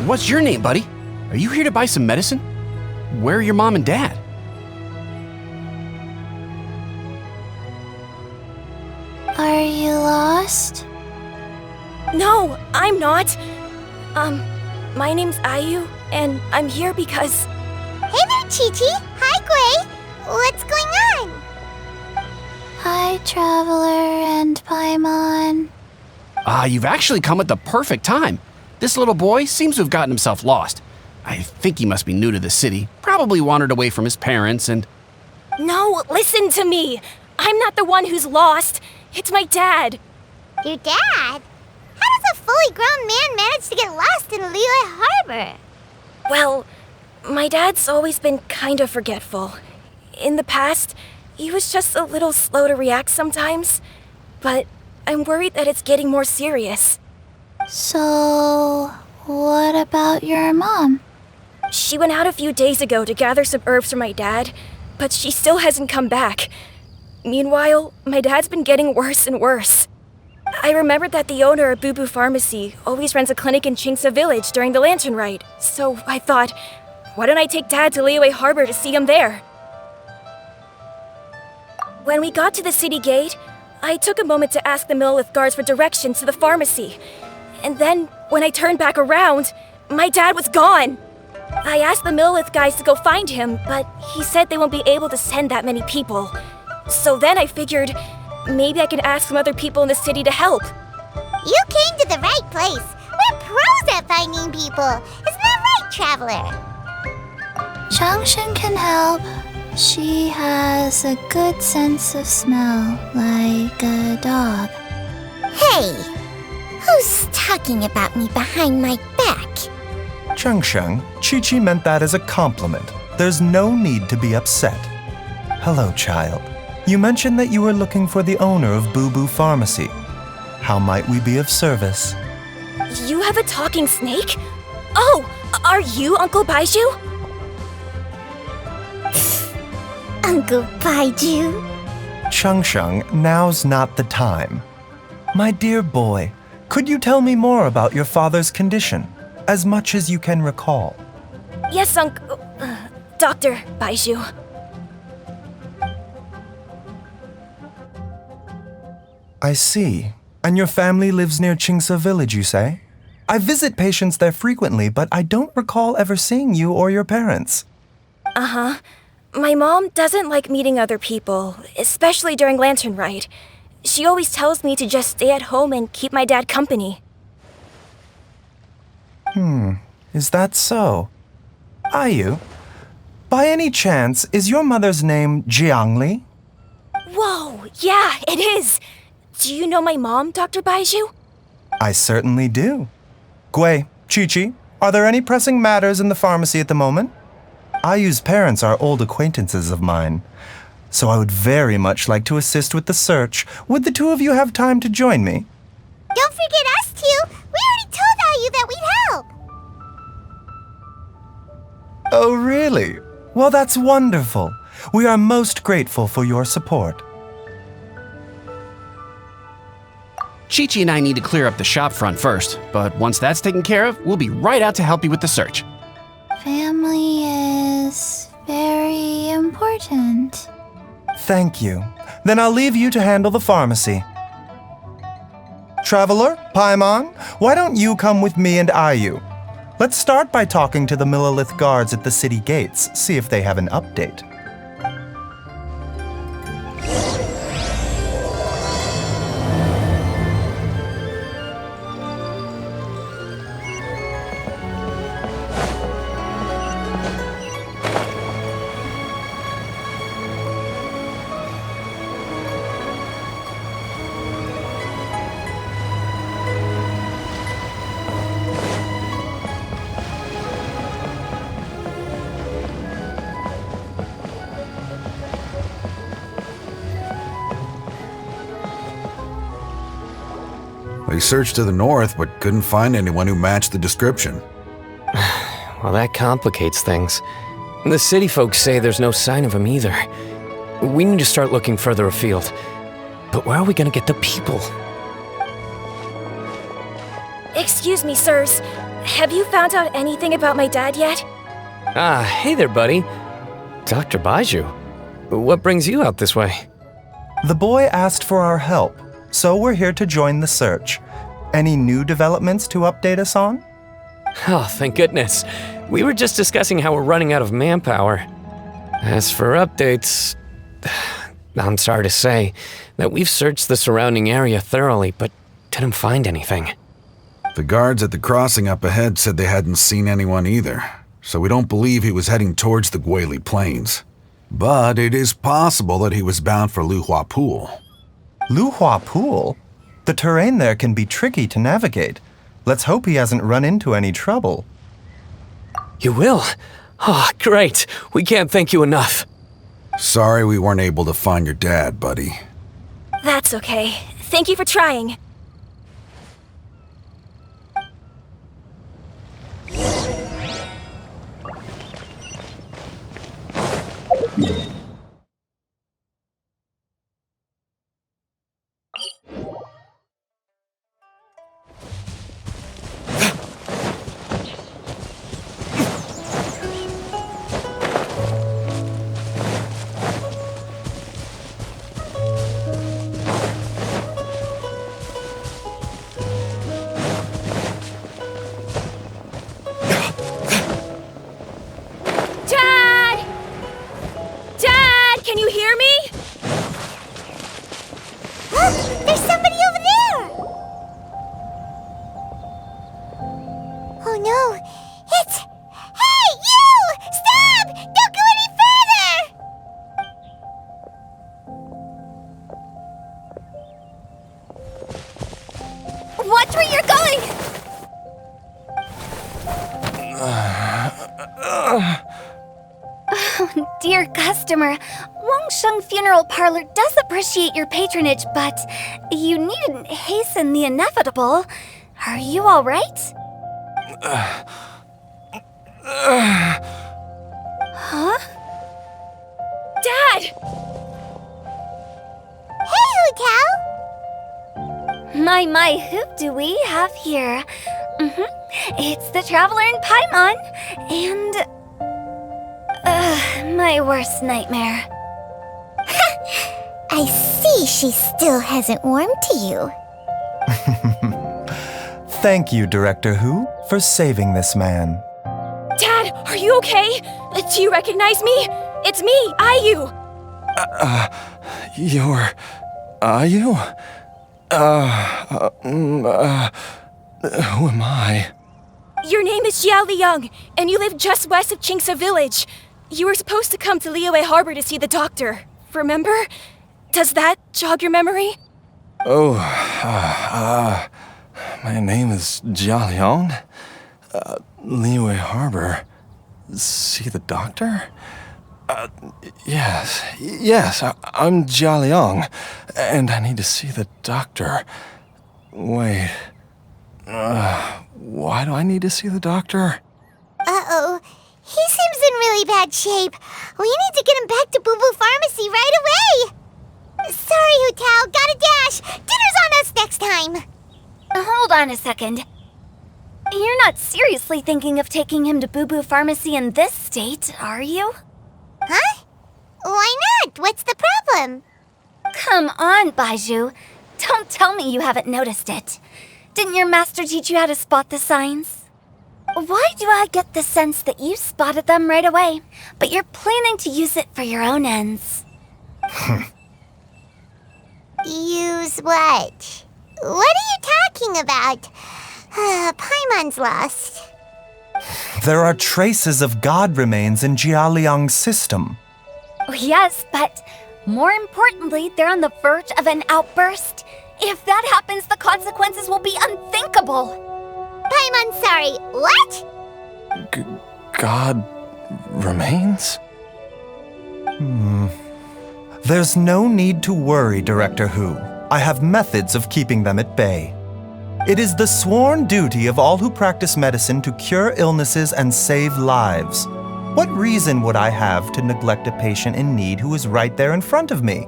What's your name, buddy? Are you here to buy some medicine? Where are your mom and dad? Are you lost? No, I'm not. My name's Ayu, and I'm here because... Hey there, Chi-Chi. Hi, Gui. What's going on? Hi, Traveler and Paimon. You've actually come at the perfect time. This little boy seems to have gotten himself lost. I think he must be new to the city, probably wandered away from his parents and... No, listen to me. I'm not the one who's lost. It's my dad. Your dad? How does a fully grown man manage to get lost in Liyue Harbor? Well, my dad's always been kind of forgetful. In the past, he was just a little slow to react sometimes, but I'm worried that it's getting more serious. So, what about your mom? She went out a few days ago to gather some herbs for my dad, but she still hasn't come back. Meanwhile, my dad's been getting worse and worse. I remembered that the owner of Boo Boo Pharmacy always runs a clinic in Chingsa Village during the Lantern Rite, so I thought, why don't I take Dad to Liyue Harbor to see him there? When we got to the city gate, I took a moment to ask the Millelith guards for directions to the pharmacy. And then, when I turned back around, my dad was gone. I asked the Millelith guys to go find him, but he said they won't be able to send that many people. So then I figured, maybe I could ask some other people in the city to help. You came to the right place. We're pros at finding people. Isn't that right, Traveler? Changshan can help. She has a good sense of smell, like a dog. Hey, who's talking about me behind my back? Changsheng, Chi-Chi meant that as a compliment. There's no need to be upset. Hello, child. You mentioned that you were looking for the owner of Boo Boo Pharmacy. How might we be of service? You have a talking snake? Oh, are you Uncle Baizhu? Uncle Baizhu? Changsheng, now's not the time. My dear boy, could you tell me more about your father's condition, as much as you can recall? Yes, Dr. Baizhu. I see. And your family lives near Chingsa Village, you say? I visit patients there frequently, but I don't recall ever seeing you or your parents. Uh-huh. My mom doesn't like meeting other people, especially during Lantern Rite. She always tells me to just stay at home and keep my dad company. Is that so? Ayu, by any chance, is your mother's name Jiangli? Whoa, yeah, it is! Do you know my mom, Dr. Baizhu? I certainly do. Gui, Chi-Chi, are there any pressing matters in the pharmacy at the moment? Ayu's parents are old acquaintances of mine, so I would very much like to assist with the search. Would the two of you have time to join me? Don't forget us two. We already told Ayu that we'd help. Oh, really? Well, that's wonderful. We are most grateful for your support. Chi-Chi and I need to clear up the shop front first, but once that's taken care of, we'll be right out to help you with the search. Family is very important. Thank you. Then I'll leave you to handle the pharmacy. Traveler, Paimon, why don't you come with me and Ayu? Let's start by talking to the Millelith guards at the city gates, see if they have an update. We searched to the north, but couldn't find anyone who matched the description. Well, that complicates things. The city folks say there's no sign of him either. We need to start looking further afield. But where are we gonna get the people? Excuse me, sirs. Have you found out anything about my dad yet? Ah, hey there, buddy. Dr. Baizhu. What brings you out this way? The boy asked for our help, so we're here to join the search. Any new developments to update us on? Oh, thank goodness. We were just discussing how we're running out of manpower. As for updates, I'm sorry to say that we've searched the surrounding area thoroughly, but didn't find anything. The guards at the crossing up ahead said they hadn't seen anyone either, so we don't believe he was heading towards the Guili Plains. But it is possible that he was bound for Luhua Pool. Luhua Pool? The terrain there can be tricky to navigate. Let's hope he hasn't run into any trouble. You will? Oh, great. We can't thank you enough. Sorry we weren't able to find your dad, buddy. That's okay. Thank you for trying. Dad! Dad, can you hear me? Look, there's somebody over there! Oh no, it's... Hey, you! Stop! Don't go any further! Watch where you're going! Dear customer, Wangsheng Funeral Parlor does appreciate your patronage, but you needn't hasten the inevitable. Are you all right? Huh? Dad! Hey, Hu Tao! My, who do we have here? It's the Traveler in Paimon, and... my worst nightmare. I see she still hasn't warmed to you. Thank you, Director Hu, for saving this man. Dad, are you okay? Do you recognize me? It's me, Ayu. You're... Are you? Who am I? Your name is Jia Liang, and you live just west of Qingse Village. You were supposed to come to Liyue Harbor to see the doctor. Remember? Does that jog your memory? Oh, my name is Jia Liang. Liyue Harbor. See the doctor? Yes, I'm Jia Liang, and I need to see the doctor. Wait, why do I need to see the doctor? Uh-oh. He seems in really bad shape. We need to get him back to Boo Boo Pharmacy right away. Sorry, Hu Tao. Gotta dash. Dinner's on us next time. Hold on a second. You're not seriously thinking of taking him to Boo Boo Pharmacy in this state, are you? Huh? Why not? What's the problem? Come on, Baizhu. Don't tell me you haven't noticed it. Didn't your master teach you how to spot the signs? Why do I get the sense that you spotted them right away, but you're planning to use it for your own ends? Use what? What are you talking about? Paimon's lost. There are traces of god remains in Jia Liang's system. Yes, but more importantly, they're on the verge of an outburst. If that happens, the consequences will be unthinkable. Paimon, sorry. What? God remains? There's no need to worry, Director Hu. I have methods of keeping them at bay. It is the sworn duty of all who practice medicine to cure illnesses and save lives. What reason would I have to neglect a patient in need who is right there in front of me?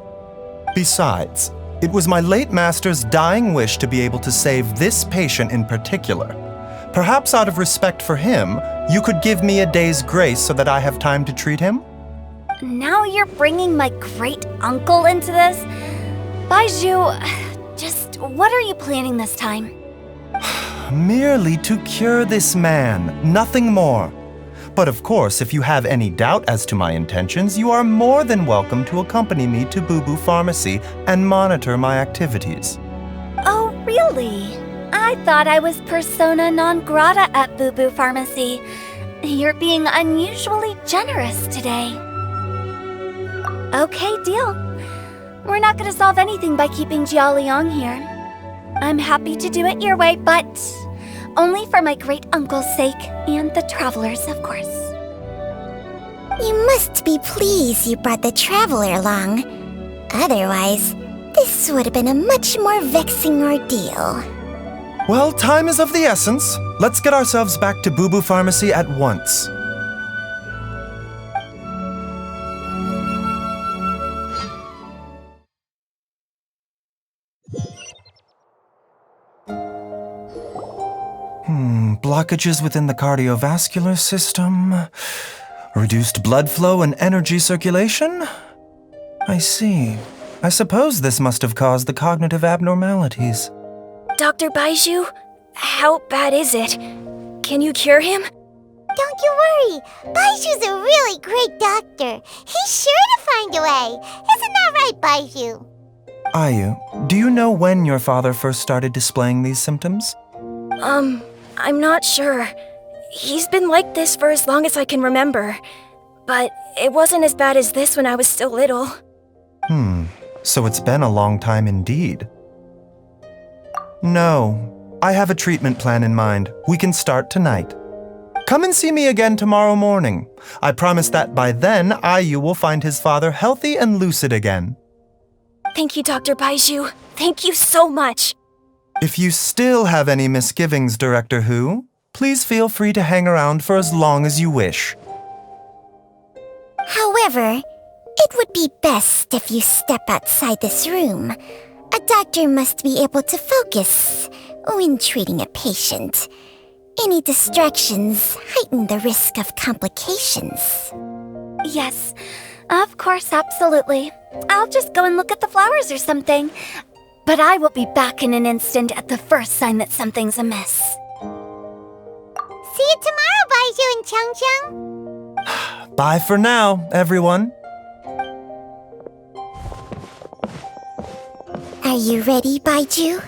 Besides, It was my late master's dying wish to be able to save this patient in particular. Perhaps out of respect for him, you could give me a day's grace so that I have time to treat him? Now you're bringing my great-uncle into this? Baizhu, just what are you planning this time? Merely to cure this man, nothing more. But of course, if you have any doubt as to my intentions, you are more than welcome to accompany me to Boo Boo Pharmacy and monitor my activities. Oh, really? I thought I was persona non grata at Boo Boo Pharmacy. You're being unusually generous today. Okay, deal. We're not gonna solve anything by keeping Jialiang here. I'm happy to do it your way, but only for my great-uncle's sake and the travelers, of course. You must be pleased you brought the traveler along. Otherwise, this would have been a much more vexing ordeal. Well, time is of the essence. Let's get ourselves back to Boo Boo Pharmacy at once. Blockages within the cardiovascular system, reduced blood flow and energy circulation? I see. I suppose this must have caused the cognitive abnormalities. Dr. Baizhu, how bad is it? Can you cure him? Don't you worry. Baizhu's a really great doctor. He's sure to find a way. Isn't that right, Baizhu? Ayu, do you know when your father first started displaying these symptoms? I'm not sure. He's been like this for as long as I can remember. But it wasn't as bad as this when I was still little. So it's been a long time indeed. No, I have a treatment plan in mind. We can start tonight. Come and see me again tomorrow morning. I promise that by then, Ayu will find his father healthy and lucid again. Thank you, Dr. Baizhu. Thank you so much. If you still have any misgivings, Director Hu, please feel free to hang around for as long as you wish. However, it would be best if you step outside this room. A doctor must be able to focus when treating a patient. Any distractions heighten the risk of complications. Yes, of course, absolutely. I'll just go and look at the flowers or something. But I will be back in an instant at the first sign that something's amiss. See you tomorrow, Baizhu and Changcheng. Bye for now, everyone. Are you ready, Baizhu?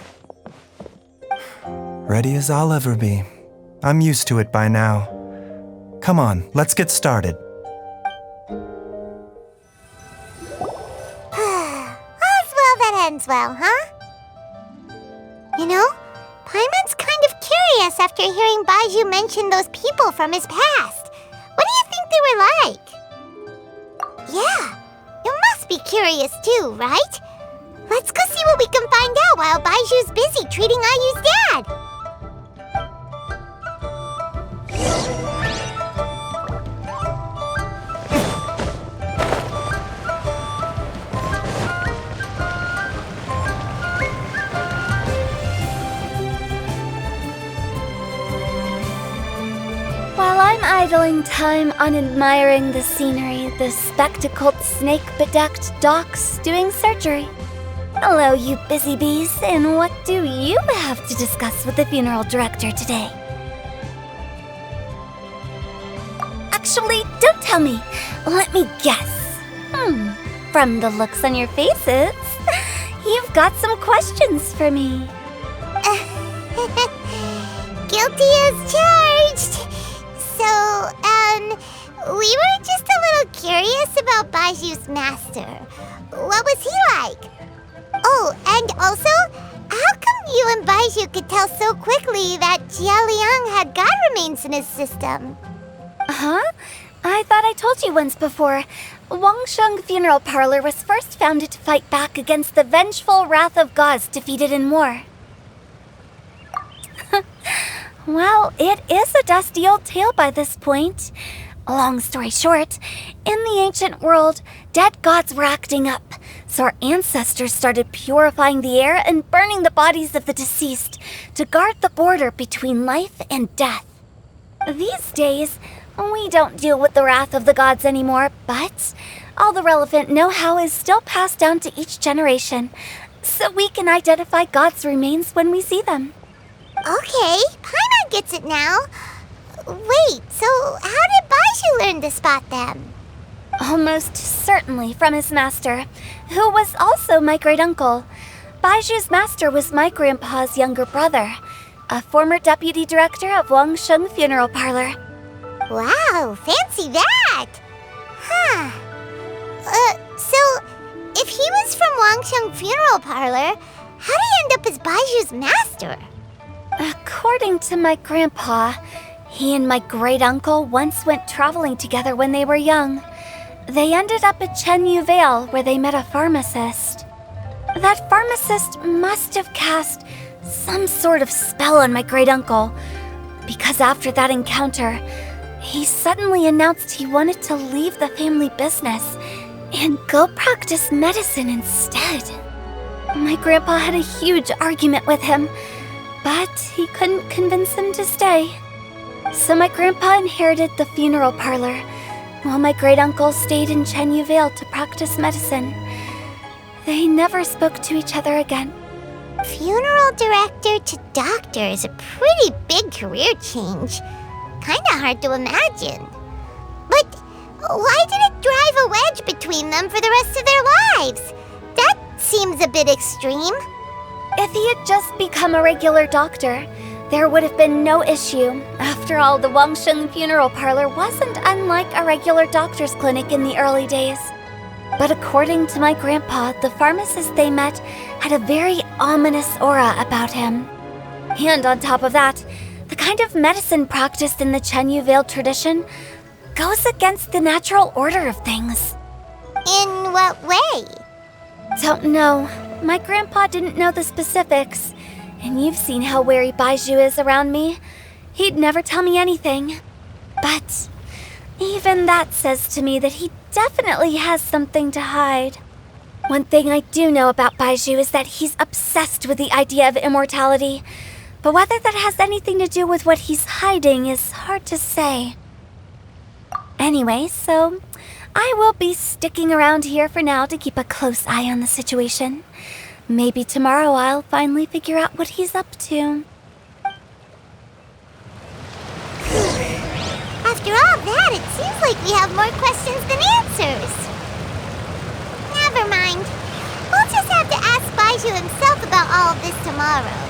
Ready as I'll ever be. I'm used to it by now. Come on, let's get started. All's well that ends well, huh? You know, Paimon's kind of curious after hearing Baizhu mention those people from his past. What do you think they were like? Yeah, you must be curious too, right? Let's go see what we can find out while Baizhu's busy treating Ayu's dad. While I'm idling time on admiring the scenery, the spectacled snake-bedecked docs doing surgery. Hello, you busy bees, and what do you have to discuss with the funeral director today? Actually, don't tell me. Let me guess. From the looks on your faces, you've got some questions for me. Guilty as charged. So, we were just a little curious about Baizhu's master. What was he like? Oh, and also, how come you and Baizhu could tell so quickly that Jialiang had god remains in his system? Huh? I thought I told you once before. Wangsheng Funeral Parlor was first founded to fight back against the vengeful wrath of gods defeated in war. Well, it is a dusty old tale by this point. Long story short, in the ancient world, dead gods were acting up, So our ancestors started purifying the air and burning the bodies of the deceased to guard the border between life and death. These days, we don't deal with the wrath of the gods anymore, but all the relevant know-how is still passed down to each generation, so we can identify God's remains when we see them. Okay, Paimon gets it now. Wait, so how did Baizhu learn to spot them? Almost certainly from his master, who was also my great-uncle. Baizhu's master was my grandpa's younger brother, a former deputy director of Wangsheng Funeral Parlor. Wow, fancy that! Huh. So, if he was from Wangsheng Funeral Parlor, how did he end up as Baizhu's master? According to my grandpa, he and my great-uncle once went traveling together when they were young. They ended up at Chenyu Vale, where they met a pharmacist. That pharmacist must have cast some sort of spell on my great-uncle, because after that encounter, he suddenly announced he wanted to leave the family business and go practice medicine instead. My grandpa had a huge argument with him, but he couldn't convince him to stay. So my grandpa inherited the funeral parlor, while my great-uncle stayed in Chenyu Vale to practice medicine. They never spoke to each other again. Funeral director to doctor is a pretty big career change. Kinda hard to imagine. But why did it drive a wedge between them for the rest of their lives? That seems a bit extreme. If he had just become a regular doctor, there would have been no issue. After all, the Wangsheng Funeral Parlor wasn't unlike a regular doctor's clinic in the early days. But according to my grandpa, the pharmacist they met had a very ominous aura about him. And on top of that, the kind of medicine practiced in the Chenyu Vale tradition goes against the natural order of things. In what way? Don't know. My grandpa didn't know the specifics. And you've seen how wary Baizhu is around me. He'd never tell me anything. But even that says to me that he definitely has something to hide. One thing I do know about Baizhu is that he's obsessed with the idea of immortality. But whether that has anything to do with what he's hiding is hard to say. Anyway, so I will be sticking around here for now to keep a close eye on the situation. Maybe tomorrow I'll finally figure out what he's up to. After all that, it seems like we have more questions than answers. Never mind. We'll just have to ask Baizhu himself about all of this tomorrow.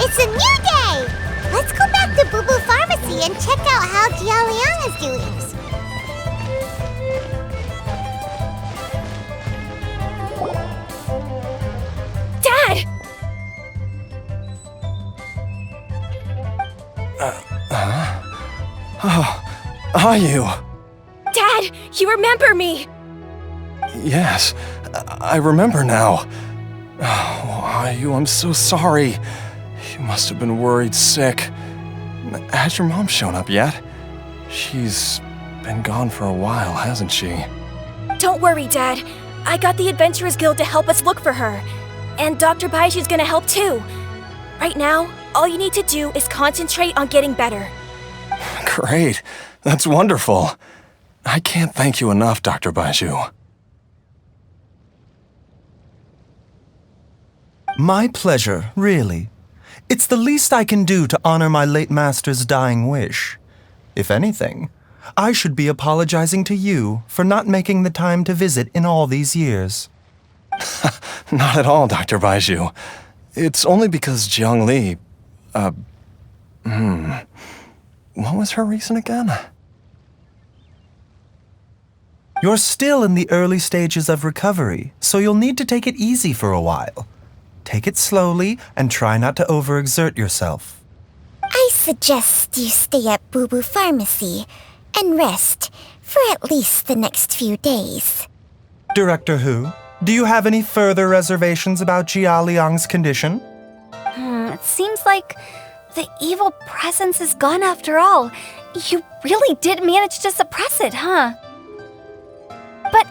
It's a new day! Let's go back to Boo Boo Pharmacy and check out how Jialiang is doing. Dad! Are you? Dad, you remember me! Yes, I remember now. Oh, Ayu, I'm so sorry. You must have been worried sick. Has your mom shown up yet? She's been gone for a while, hasn't she? Don't worry, Dad. I got the Adventurers Guild to help us look for her. And Dr. Baizhu's gonna help too. Right now, all you need to do is concentrate on getting better. Great. That's wonderful. I can't thank you enough, Dr. Baizhu. My pleasure, really. It's the least I can do to honor my late master's dying wish. If anything, I should be apologizing to you for not making the time to visit in all these years. Not at all, Dr. Baizhu. It's only because Jiang Li... What was her reason again? You're still in the early stages of recovery, so you'll need to take it easy for a while. Take it slowly and try not to overexert yourself. suggest you stay at Boo Boo Pharmacy and rest for at least the next few days. Director Hu, do you have any further reservations about Jia Liang's condition? It seems like the evil presence is gone after all. You really did manage to suppress it, huh? But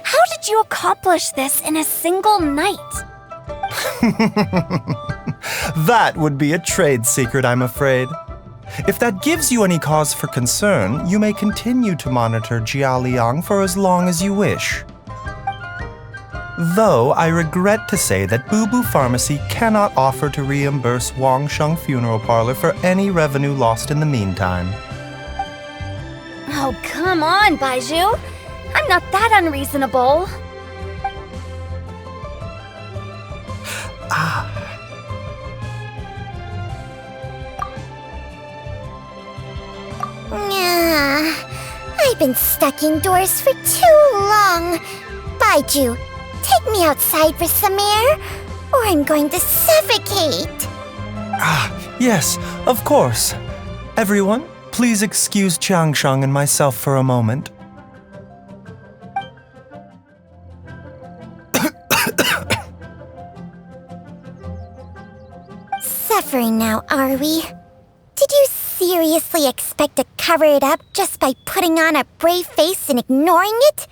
how did you accomplish this in a single night? That would be a trade secret, I'm afraid. If that gives you any cause for concern, you may continue to monitor Jia Liang for as long as you wish. Though I regret to say that Boo Boo Pharmacy cannot offer to reimburse Wang Sheng Funeral Parlor for any revenue lost in the meantime. Oh, come on, Baizhu. I'm not that unreasonable. I've been stuck indoors for too long. Baizhu, take me outside for some air, or I'm going to suffocate. Yes, of course. Everyone, please excuse Changsheng and myself for a moment. Suffering now, are we? Did you seriously expect to cover it up just by putting on a brave face and ignoring it?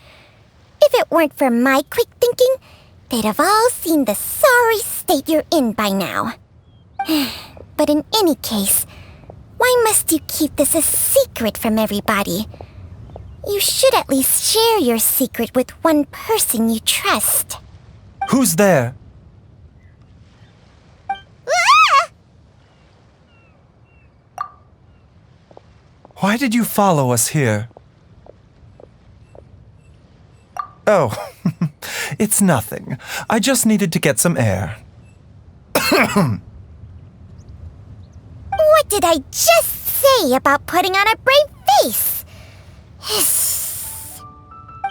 If it weren't for my quick thinking, they'd have all seen the sorry state you're in by now. But in any case, why must you keep this a secret from everybody? You should at least share your secret with one person you trust. Who's there? Why did you follow us here? Oh, it's nothing. I just needed to get some air. What did I just say about putting on a brave face?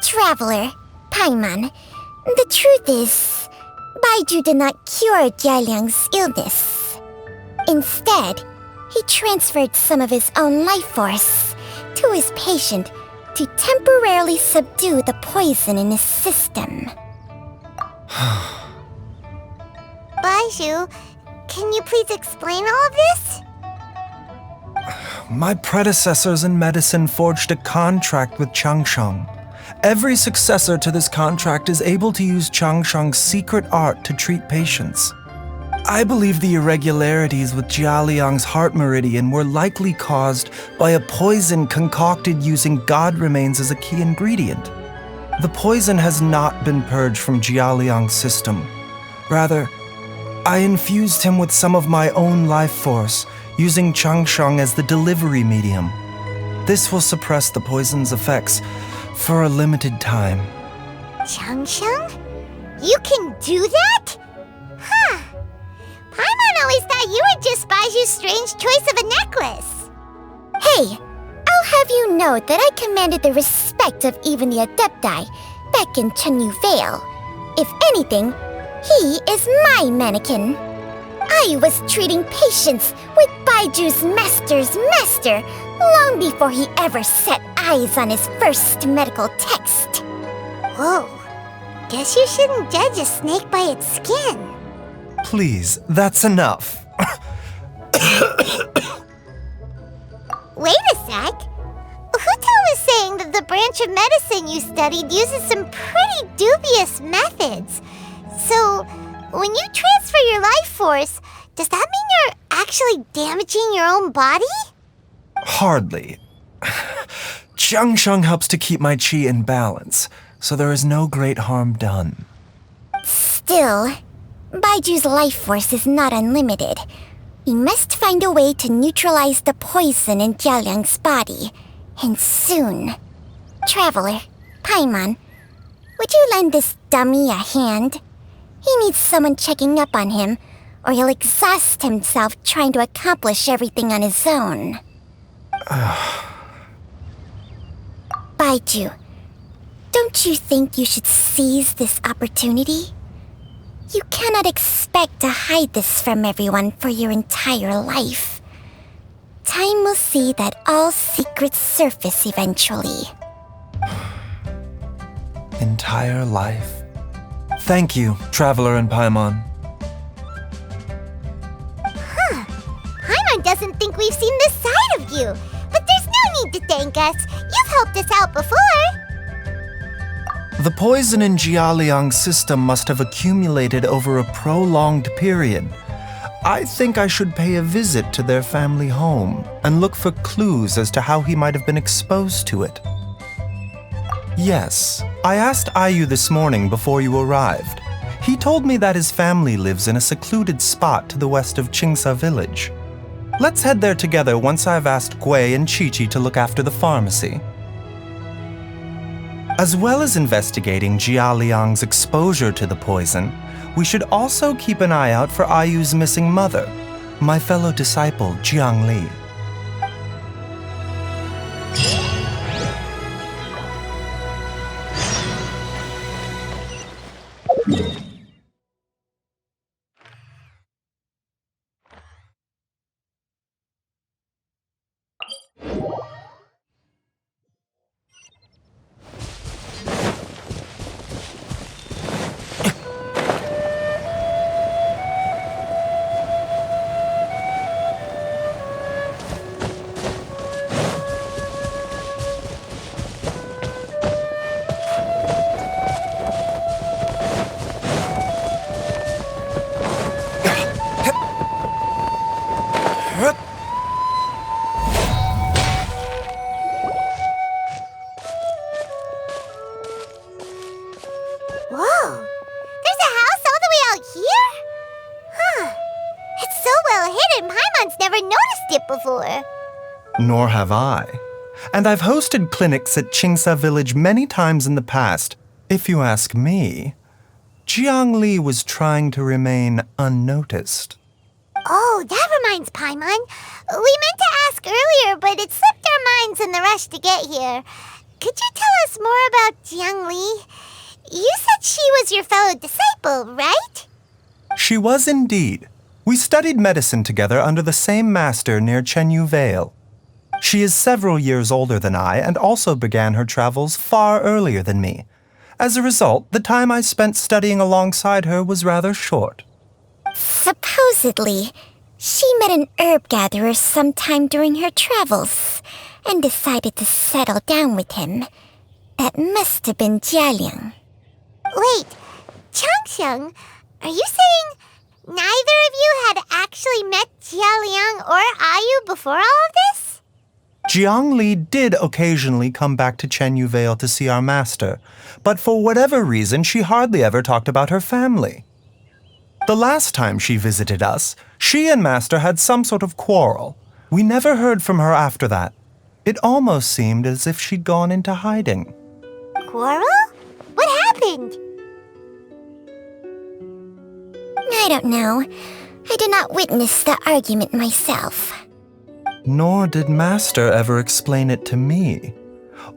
Traveler, Paimon, the truth is, Baizhu did not cure Jialiang's illness. Instead, he transferred some of his own life force to his patient to temporarily subdue the poison in his system. Baizhu, can you please explain all of this? My predecessors in medicine forged a contract with Changsheng. Every successor to this contract is able to use Changsheng's secret art to treat patients. I believe the irregularities with Jia Liang's heart meridian were likely caused by a poison concocted using god remains as a key ingredient. The poison has not been purged from Jia Liang's system. Rather, I infused him with some of my own life force, using Changsheng as the delivery medium. This will suppress the poison's effects for a limited time. Changsheng? You can do that? Huh. Paimon always thought you were just Baizhu's strange choice of a necklace. Hey, I'll have you know that I commanded the respect of even the Adepti back in Chenyu Vale. If anything, he is my mannequin. I was treating patients with Baiju's master's master long before he ever set eyes on his first medical text. Whoa. Guess you shouldn't judge a snake by its skin. Please, that's enough. Wait a sec. Huto was saying that the branch of medicine you studied uses some pretty dubious methods. So, when you transfer your life force, does that mean you're actually damaging your own body? Hardly. Changsheng helps to keep my chi in balance, so there is no great harm done. Still, Baiju's life force is not unlimited. We must find a way to neutralize the poison in Jialiang's body, and soon. Traveler, Paimon, would you lend this dummy a hand? He needs someone checking up on him, or he'll exhaust himself trying to accomplish everything on his own. Baizhu, don't you think you should seize this opportunity? You cannot expect to hide this from everyone for your entire life. Time will see that all secrets surface eventually. Entire life. Thank you, Traveler and Paimon. Paimon doesn't think we've seen this side of you. But there's no need to thank us. You've helped us out before. The poison in Jialiang's system must have accumulated over a prolonged period. I think I should pay a visit to their family home and look for clues as to how he might have been exposed to it. Yes, I asked Ayu this morning before you arrived. He told me that his family lives in a secluded spot to the west of Qingsa village. Let's head there together once I've asked Gui and Qiqi to look after the pharmacy. As well as investigating Jialiang's exposure to the poison, we should also keep an eye out for Ayu's missing mother, my fellow disciple Jiangli. Whoa! There's a house all the way out here? Huh. It's so well hidden, Paimon's never noticed it before. Nor have I. And I've hosted clinics at Qingsa village many times in the past. If you ask me, Jiangli was trying to remain unnoticed. Oh, that reminds Paimon. We meant to ask earlier, but it slipped our minds in the rush to get here. Could you tell us more about Jiang Li? You said she was your fellow disciple, right? She was indeed. We studied medicine together under the same master near Chenyu Vale. She is several years older than I and also began her travels far earlier than me. As a result, the time I spent studying alongside her was rather short. Supposedly, she met an herb gatherer sometime during her travels and decided to settle down with him. That must have been Jialiang. Wait, Changxiang, are you saying neither of you had actually met Jialiang or Ayu before all of this? Jiang Li did occasionally come back to Chenyu Vale to see our master, but for whatever reason, she hardly ever talked about her family. The last time she visited us, she and Master had some sort of quarrel. We never heard from her after that. It almost seemed as if she'd gone into hiding. Quarrel? What happened? I don't know. I did not witness the argument myself. Nor did Master ever explain it to me.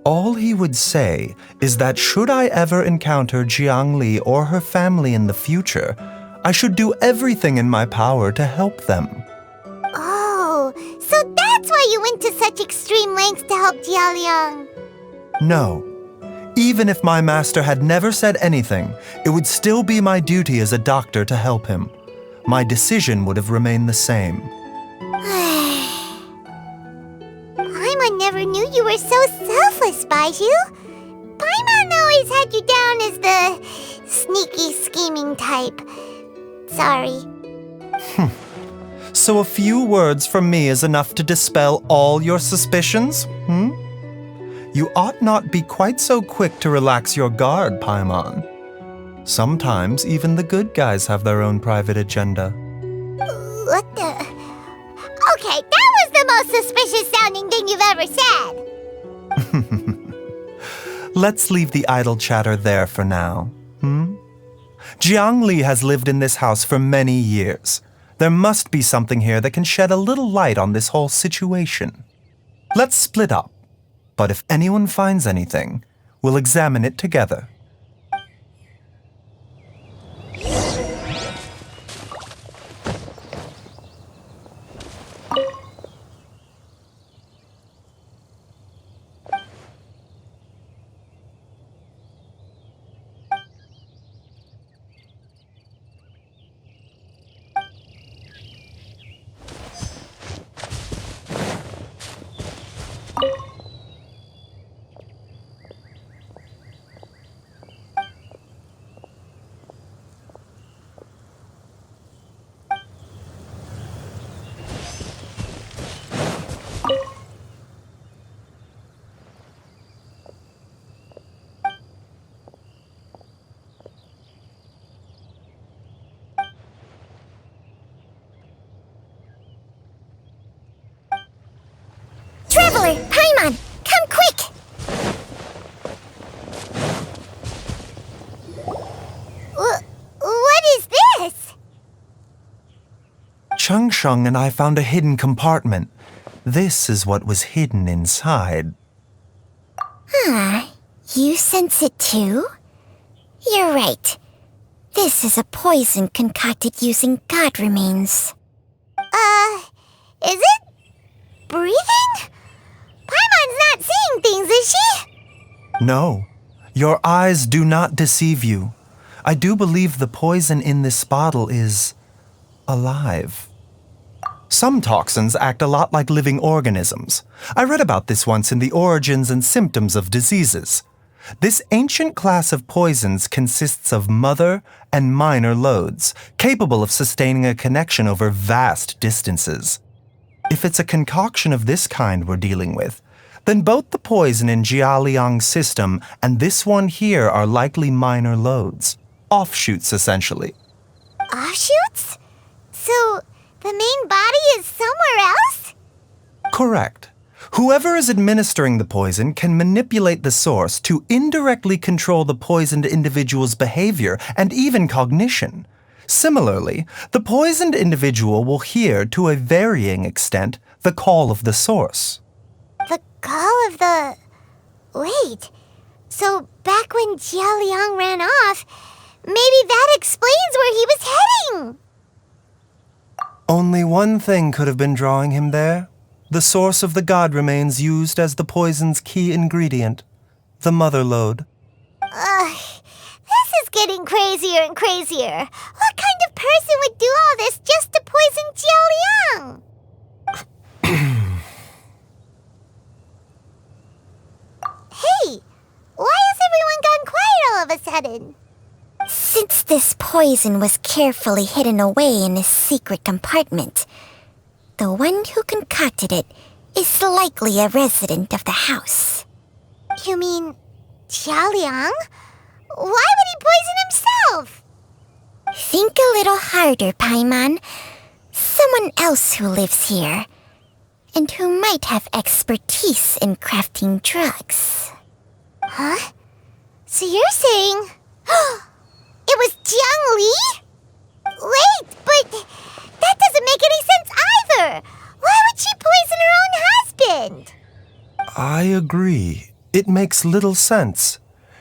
All he would say is that should I ever encounter Jiang Li or her family in the future, I should do everything in my power to help them. Oh, so that's why you went to such extreme lengths to help Jialiang. No. Even if my master had never said anything, it would still be my duty as a doctor to help him. My decision would have remained the same. Paimon never knew you were so selfless, Baizhu. Paimon always had you down as the sneaky, scheming type. Sorry. So a few words from me is enough to dispel all your suspicions? You ought not be quite so quick to relax your guard, Paimon. Sometimes even the good guys have their own private agenda. What the? Okay, that was the most suspicious sounding thing you've ever said. Let's leave the idle chatter there for now. Jiang Li has lived in this house for many years. There must be something here that can shed a little light on this whole situation. Let's split up. But if anyone finds anything, we'll examine it together. door! Paimon, come quick! What is this? Changsheng and I found a hidden compartment. This is what was hidden inside. You sense it too? You're right. This is a poison concocted using god remains. Is it? Breathing? Paimon's not seeing things, is she? No, your eyes do not deceive you. I do believe the poison in this bottle is alive. Some toxins act a lot like living organisms. I read about this once in the Origins and Symptoms of Diseases. This ancient class of poisons consists of mother and minor loads, capable of sustaining a connection over vast distances. If it's a concoction of this kind we're dealing with, then both the poison in Jialiang's system and this one here are likely minor loads. Offshoots, essentially. Offshoots? So, the main body is somewhere else? Correct. Whoever is administering the poison can manipulate the source to indirectly control the poisoned individual's behavior and even cognition. Similarly, the poisoned individual will hear, to a varying extent, the call of the source. The call of the... Wait. So, back when Jialiang ran off, maybe that explains where he was heading! Only one thing could have been drawing him there. The source of the god remains used as the poison's key ingredient, the mother lode. This is getting crazier and crazier. What kind of person would do all this just to poison Jialiang? Hey, why has everyone gone quiet all of a sudden? Since this poison was carefully hidden away in a secret compartment, the one who concocted it is likely a resident of the house. You mean Jialiang? Why would he poison himself? Think a little harder, Paimon. Someone else who lives here, and who might have expertise in crafting drugs. Huh? So you're saying... it was Jiang Li? Wait, but that doesn't make any sense either! Why would she poison her own husband? I agree. It makes little sense.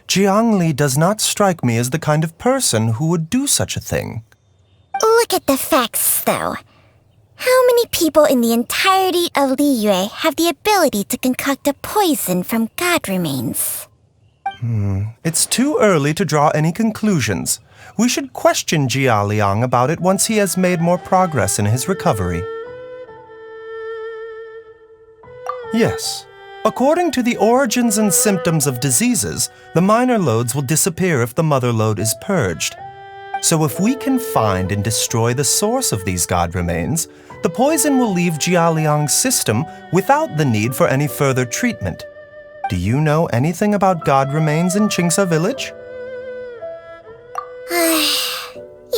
Jiang Li does not strike me as the kind of person who would do such a thing. Look at the facts, though. How many people in the entirety of Liyue have the ability to concoct a poison from god remains? It's too early to draw any conclusions. We should question Jia Liang about it once he has made more progress in his recovery. Yes. According to the Origins and Symptoms of Diseases, the minor loads will disappear if the mother lode is purged. So if we can find and destroy the source of these god remains, the poison will leave Jialiang's system without the need for any further treatment. Do you know anything about god remains in Qingsa village?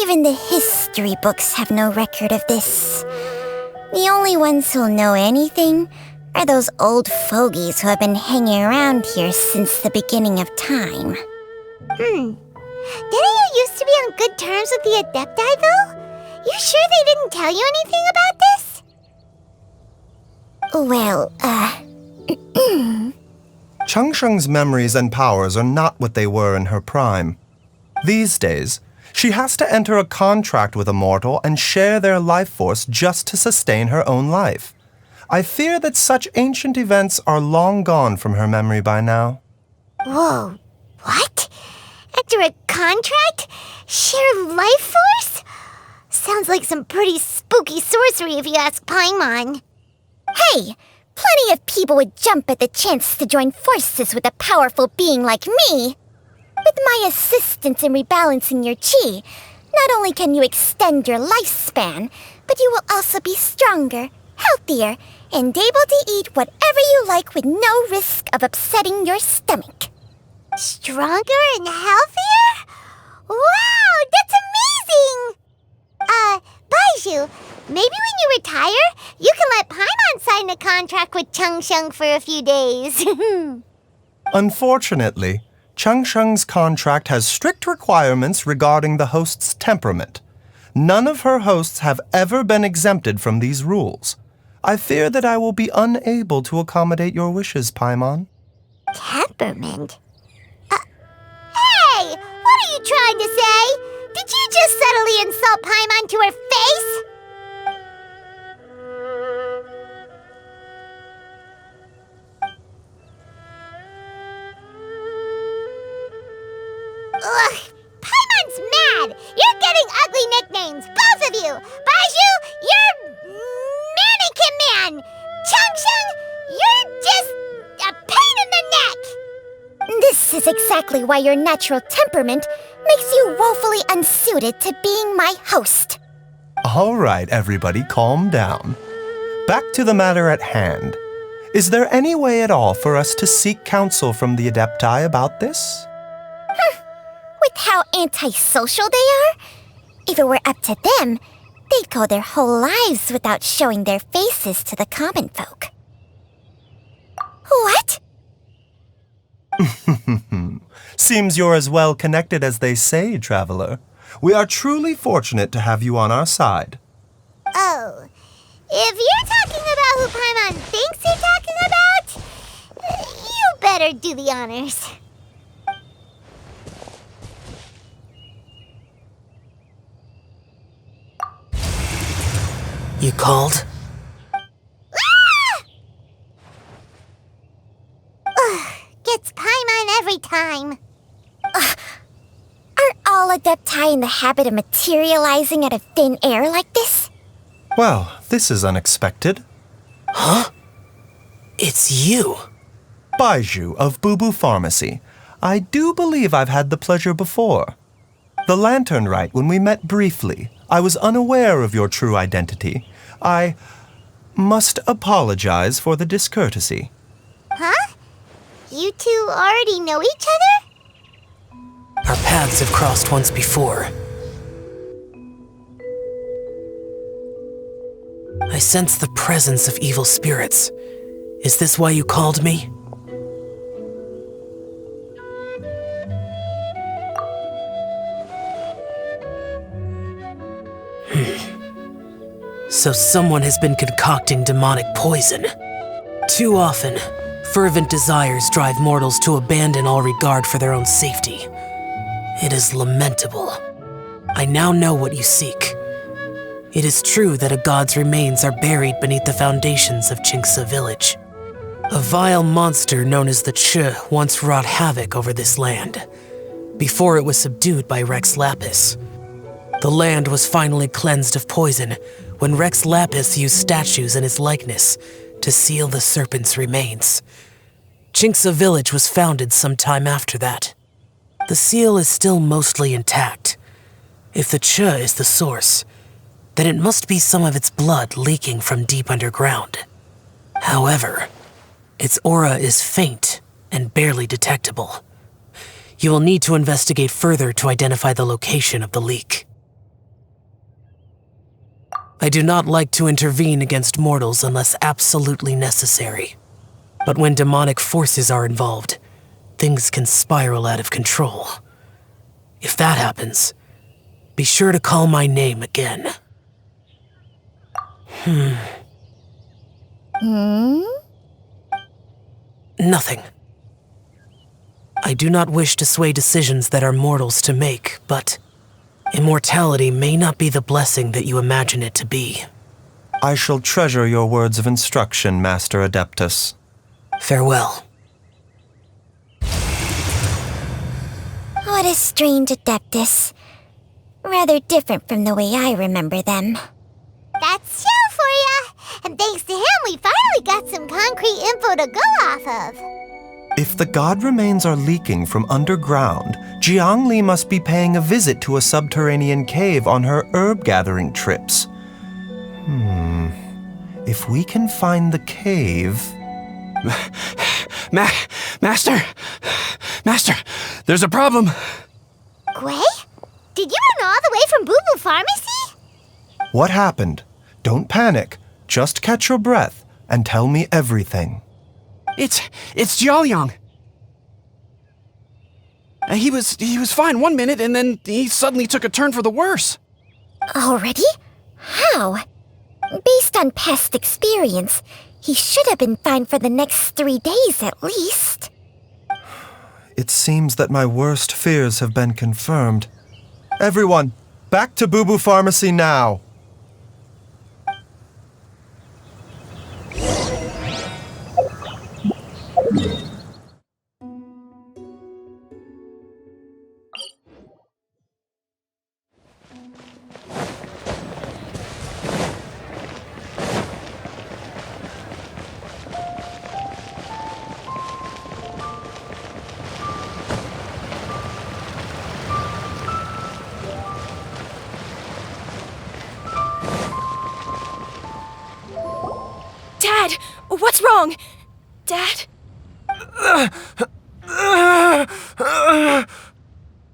Even the history books have no record of this. The only ones who'll know anything are those old fogies who have been hanging around here since the beginning of time. Didn't you used to be on good terms with the Adepti, though? You sure they didn't tell you anything about this? Well, Changsheng's memories and powers are not what they were in her prime. These days, she has to enter a contract with a mortal and share their life force just to sustain her own life. I fear that such ancient events are long gone from her memory by now. Whoa, what? Enter a contract? Share life force? Sounds like some pretty spooky sorcery if you ask Paimon. hey! Plenty of people would jump at the chance to join forces with a powerful being like me. With my assistance in rebalancing your chi, not only can you extend your lifespan, but you will also be stronger, healthier, and able to eat whatever you like with no risk of upsetting your stomach. Stronger and healthier? Wow, that's amazing! Baizhu, maybe when you retire, you can let Paimon sign a contract with Changsheng for a few days. Unfortunately, Changsheng's contract has strict requirements regarding the host's temperament. None of her hosts have ever been exempted from these rules. I fear that I will be unable to accommodate your wishes, Paimon. Temperament? Hey! What are you trying to say? Did you just subtly insult Paimon to her face? Ugh! Paimon's mad! You're getting ugly nicknames, both of you! Baizhu, you're Mannequin Man! Changsheng, you're just a pain in the neck! This is exactly why your natural temperament makes you woefully unsuited to being my host. All right, everybody, calm down. Back to the matter at hand. Is there any way at all for us to seek counsel from the Adepti about this? With how antisocial they are, if it were up to them, they'd go their whole lives without showing their faces to the common folk. What? Seems you're as well connected as they say, traveler. We are truly fortunate to have you on our side. Oh, if you're talking about who Paimon thinks you're talking about, you better do the honors. You called? Gets Paimon every time. Aren't all Adepti in the habit of materializing out of thin air like this? Well, this is unexpected. Huh? It's you. Baizhu of Bubu Pharmacy. I do believe I've had the pleasure before. The Lantern Rite, when we met briefly, I was unaware of your true identity. I must apologize for the discourtesy. Huh? You two already know each other? Our paths have crossed once before. I sense the presence of evil spirits. Is this why you called me? So someone has been concocting demonic poison. Too often, fervent desires drive mortals to abandon all regard for their own safety. It is lamentable. I now know what you seek. It is true that a god's remains are buried beneath the foundations of Qingce village. A vile monster known as the Che once wrought havoc over this land, before it was subdued by Rex Lapis. The land was finally cleansed of poison when Rex Lapis used statues in his likeness to seal the serpent's remains. Qingce village was founded some time after that. The seal is still mostly intact. If the Che is the source, then it must be some of its blood leaking from deep underground. However, its aura is faint and barely detectable. You will need to investigate further to identify the location of the leak. I do not like to intervene against mortals unless absolutely necessary. But when demonic forces are involved, things can spiral out of control. If that happens, be sure to call my name again. Nothing. I do not wish to sway decisions that are mortals to make, but immortality may not be the blessing that you imagine it to be. I shall treasure your words of instruction, Master Adeptus. Farewell. What a strange Adeptus. Rather different from the way I remember them. That's Xiao for ya! And thanks to him, we finally got some concrete info to go off of. If the god remains are leaking from underground, Jiangli must be paying a visit to a subterranean cave on her herb-gathering trips. If we can find the cave... Master, there's a problem. Gui? Did you run all the way from Boo Boo Pharmacy? What happened? Don't panic. Just catch your breath and tell me everything. It's Jiaoliang. He was fine one minute, and then he suddenly took a turn for the worse. Already? How? Based on past experience, he should have been fine for the next 3 days at least. It seems that my worst fears have been confirmed. Everyone, back to Boo Boo Pharmacy now! Dad! What's wrong? Dad?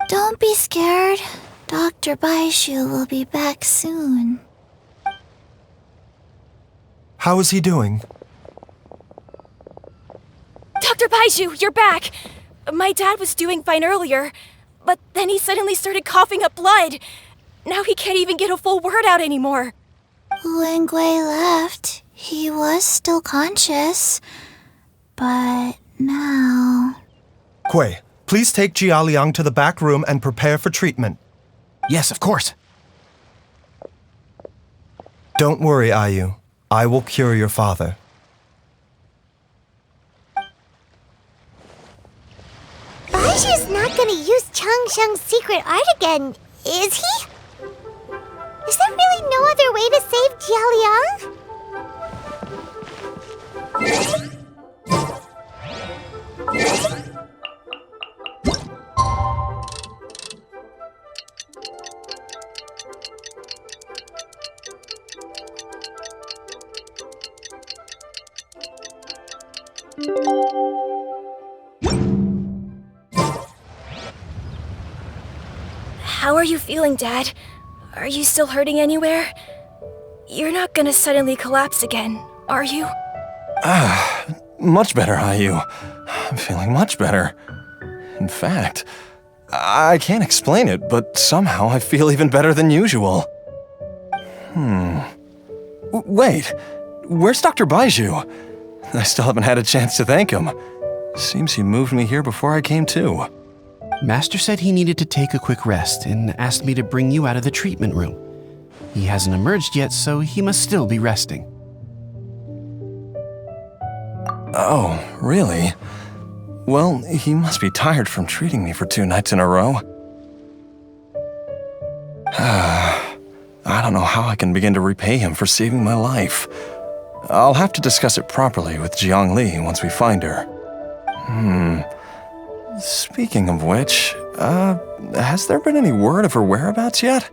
Don't be scared. Dr. Baizhu will be back soon. How is he doing? Dr. Baizhu, you're back! My dad was doing fine earlier, but then he suddenly started coughing up blood. Now he can't even get a full word out anymore. When Gui left, he was still conscious. But now... Gui, please take Jiaoliang to the back room and prepare for treatment. Yes, of course. Don't worry, Ayu. I will cure your father. Baizhu's not gonna use Changsheng's secret art again, is he? Is there really no other way to save Jiaoliang? How are you feeling, Dad? Are you still hurting anywhere? You're not gonna suddenly collapse again, are you? Much better, Ayu. I'm feeling much better. In fact, I can't explain it, but somehow I feel even better than usual. Wait, where's Dr. Baizhu? I still haven't had a chance to thank him. Seems he moved me here before I came to. Master said he needed to take a quick rest and asked me to bring you out of the treatment room. He hasn't emerged yet, so he must still be resting. Oh, really? Well, he must be tired from treating me for 2 nights in a row. I don't know how I can begin to repay him for saving my life. I'll have to discuss it properly with Jiang Li once we find her. Speaking of which, has there been any word of her whereabouts yet?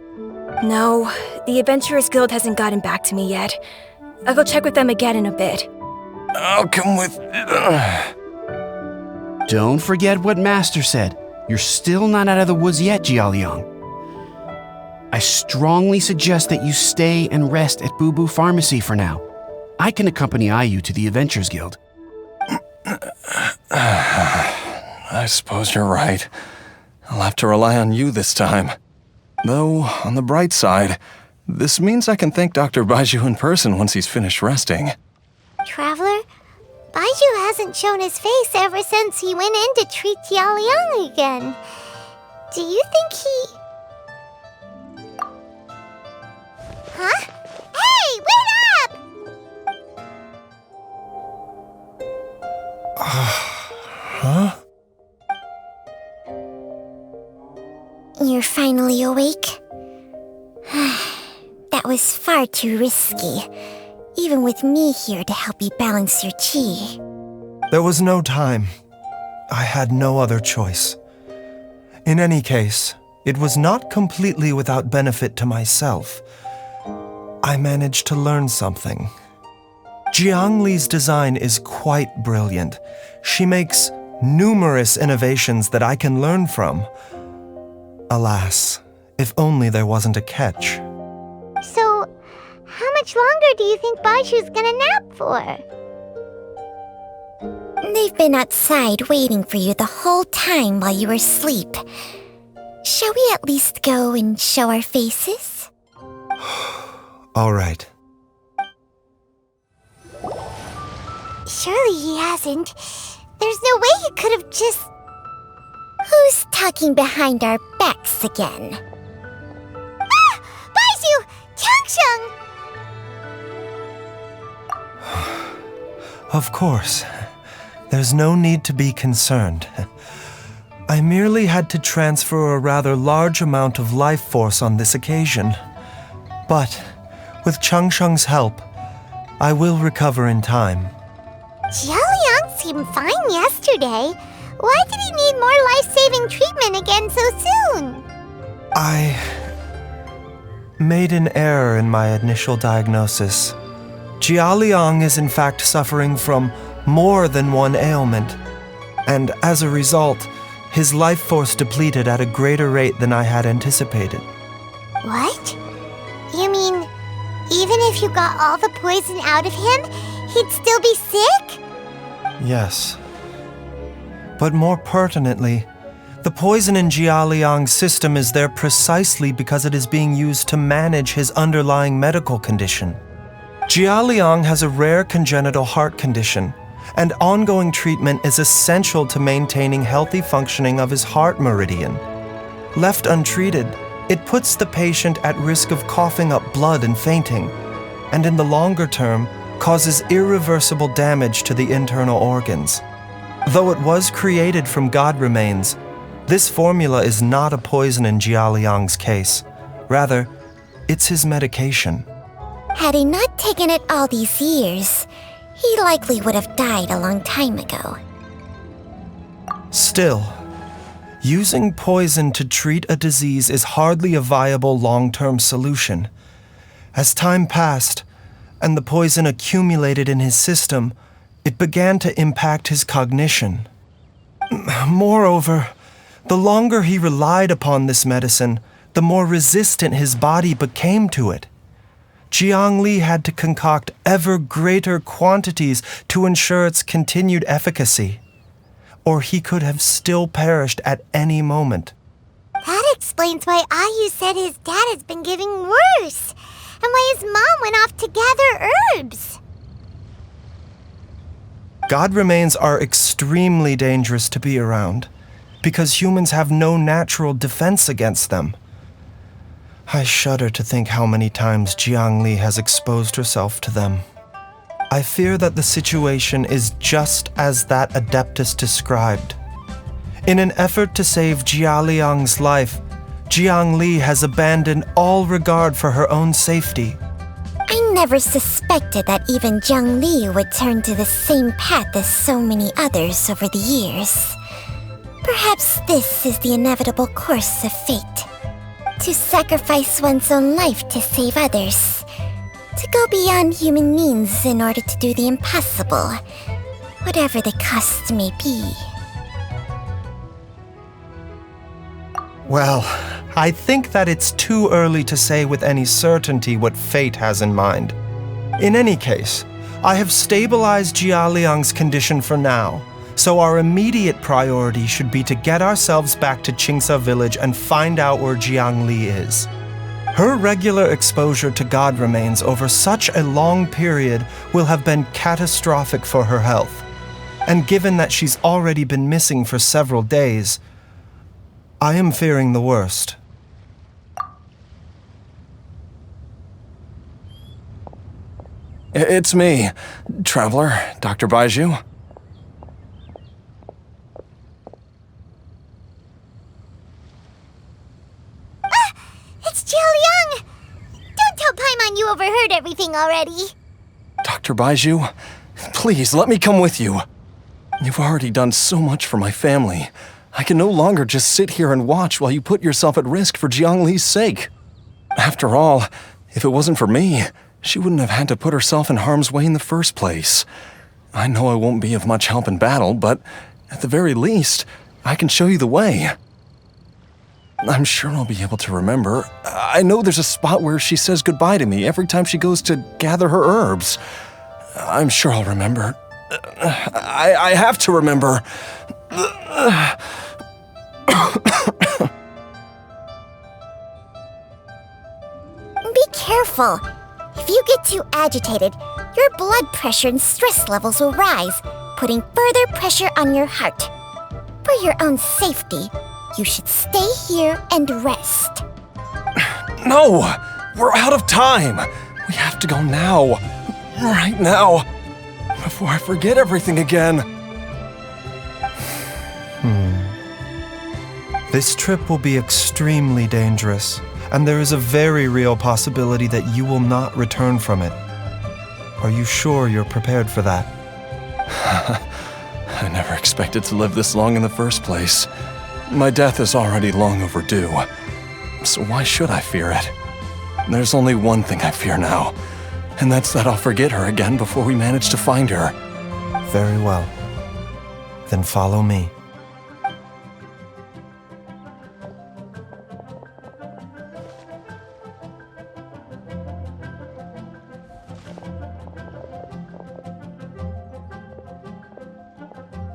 No, the Adventurers Guild hasn't gotten back to me yet. I'll go check with them again in a bit. I'll come with... Don't forget what Master said. You're still not out of the woods yet, Jiaoliang. I strongly suggest that you stay and rest at Boo Boo Pharmacy for now. I can accompany Ayu to the Adventurers Guild. I suppose you're right. I'll have to rely on you this time. Though, on the bright side, this means I can thank Dr. Baizhu in person once he's finished resting. Traveler, Baizhu hasn't shown his face ever since he went in to treat Jiaoliang again. Do you think he... Huh? Hey, wait up! Huh? You're finally awake? That was far too risky, even with me here to help you balance your chi. There was no time. I had no other choice. In any case, it was not completely without benefit to myself. I managed to learn something. Jiang Li's design is quite brilliant. She makes numerous innovations that I can learn from. Alas, if only there wasn't a catch. So, much longer do you think Baizhu's gonna nap for? They've been outside waiting for you the whole time while you were asleep. Shall we at least go and show our faces? All right. Surely he hasn't. There's no way he could have just... Who's talking behind our backs again? Ah! Baizhu! Changsheng! Of course. There's no need to be concerned. I merely had to transfer a rather large amount of life force on this occasion. But, with Changsheng's help, I will recover in time. Jialiang seemed fine yesterday. Why did he need more life-saving treatment again so soon? I made an error in my initial diagnosis. Jialiang is in fact suffering from more than one ailment, and as a result, his life force depleted at a greater rate than I had anticipated. What? You mean, even if you got all the poison out of him, he'd still be sick? Yes. But more pertinently, the poison in Jialiang's system is there precisely because it is being used to manage his underlying medical condition. Jialiang has a rare congenital heart condition, and ongoing treatment is essential to maintaining healthy functioning of his heart meridian. Left untreated, it puts the patient at risk of coughing up blood and fainting, and in the longer term, causes irreversible damage to the internal organs. Though it was created from god remains, this formula is not a poison in Jialiang's case. Rather, it's his medication. Had he not taken it all these years, he likely would have died a long time ago. Still, using poison to treat a disease is hardly a viable long-term solution. As time passed, and the poison accumulated in his system, it began to impact his cognition. Moreover, the longer he relied upon this medicine, the more resistant his body became to it. Jiang Li had to concoct ever greater quantities to ensure its continued efficacy, or he could have still perished at any moment. That explains why Ayu said his dad has been getting worse, and why his mom went off to gather herbs. God remains are extremely dangerous to be around, because humans have no natural defense against them. I shudder to think how many times Jiang Li has exposed herself to them. I fear that the situation is just as that Adeptus described. In an effort to save Jialiang's life, Jiang Li has abandoned all regard for her own safety. I never suspected that even Jiang Li would turn to the same path as so many others over the years. Perhaps this is the inevitable course of fate. To sacrifice one's own life to save others. To go beyond human means in order to do the impossible, whatever the cost may be. Well, I think that it's too early to say with any certainty what fate has in mind. In any case, I have stabilized Jialiang's condition for now, so our immediate priority should be to get ourselves back to Qingsa village and find out where Jiang Li is. Her regular exposure to god remains over such a long period will have been catastrophic for her health. And given that she's already been missing for several days, I am fearing the worst. It's me, Traveler, Dr. Baizhu. It's Jialiang! Don't tell Paimon you overheard everything already. Dr. Baizhu, please let me come with you. You've already done so much for my family. I can no longer just sit here and watch while you put yourself at risk for Jiang Li's sake. After all, if it wasn't for me, she wouldn't have had to put herself in harm's way in the first place. I know I won't be of much help in battle, but at the very least, I can show you the way. I'm sure I'll be able to remember. I know there's a spot where she says goodbye to me every time she goes to gather her herbs. I'm sure I'll remember. I have to remember. Be careful. If you get too agitated, your blood pressure and stress levels will rise, putting further pressure on your heart. For your own safety, you should stay here and rest. No! We're out of time! We have to go now. Right now. Before I forget everything again. This trip will be extremely dangerous, and there is a very real possibility that you will not return from it. Are you sure you're prepared for that? I never expected to live this long in the first place. My death is already long overdue. So why should I fear it? There's only one thing I fear now, and that's that I'll forget her again before we manage to find her. Very well. Then follow me.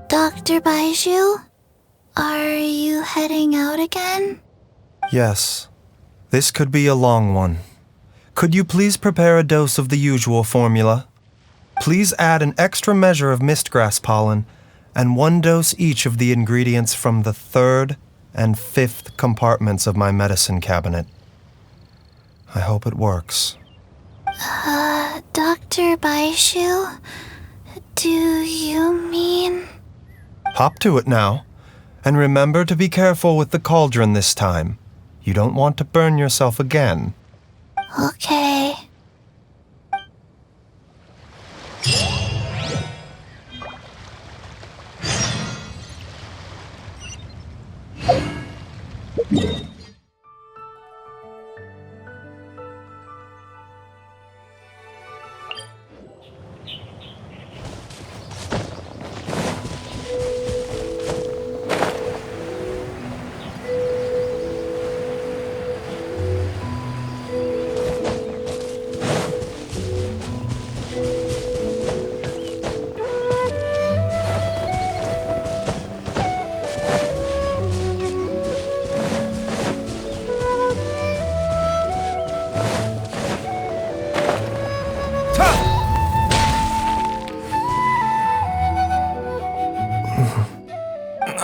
Dr. Baizhu, are you heading out again? Yes. This could be a long one. Could you please prepare a dose of the usual formula? Please add an extra measure of mistgrass pollen and 1 dose each of the ingredients from the 3rd and 5th compartments of my medicine cabinet. I hope it works. Dr. Baizhu, do you mean... Hop to it now. And remember to be careful with the cauldron this time. You don't want to burn yourself again. Okay.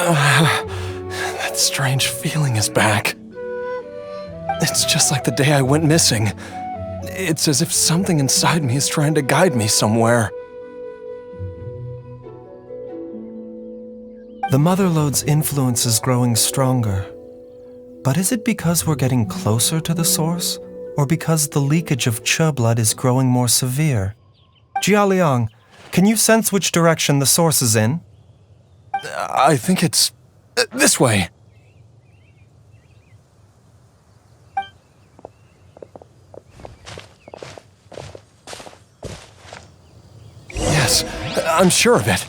That strange feeling is back. It's just like the day I went missing. It's as if something inside me is trying to guide me somewhere. The Mother Lode's influence is growing stronger. But is it because we're getting closer to the source? Or because the leakage of Che blood is growing more severe? Jialiang, can you sense which direction the source is in? I think it's... this way. Yes, I'm sure of it.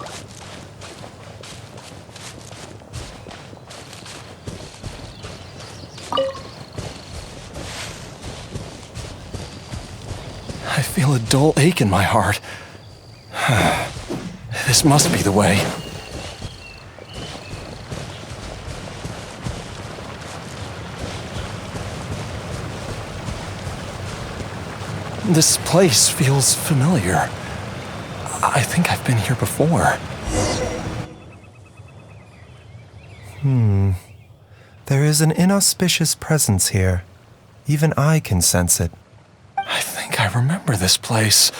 I feel a dull ache in my heart. This must be the way. This place feels familiar. I think I've been here before. There is an inauspicious presence here. Even I can sense it. I think I remember this place.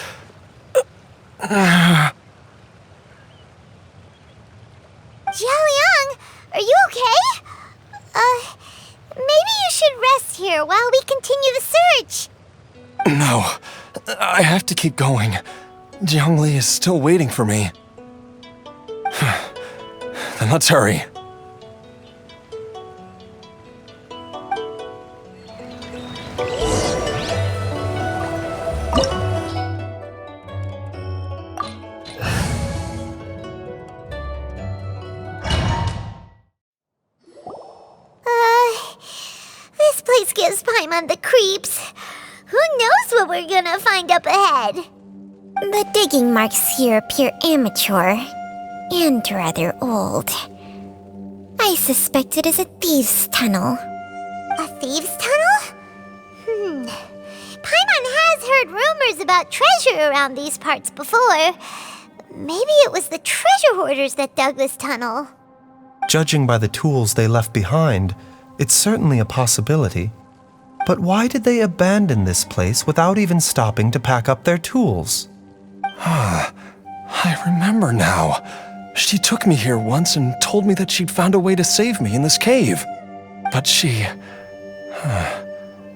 Jialiang, are you okay? Maybe you should rest here while we continue the search. No, I have to keep going. Jiangli is still waiting for me. Then let's hurry. gives Paimon the creeps. Who knows what we're gonna find up ahead? The digging marks here appear amateur and rather old. I suspect it is a thieves' tunnel. A thieves' tunnel? Paimon has heard rumors about treasure around these parts before. Maybe it was the treasure hoarders that dug this tunnel. Judging by the tools they left behind, it's certainly a possibility. But why did they abandon this place without even stopping to pack up their tools? I remember now. She took me here once and told me that she'd found a way to save me in this cave. But she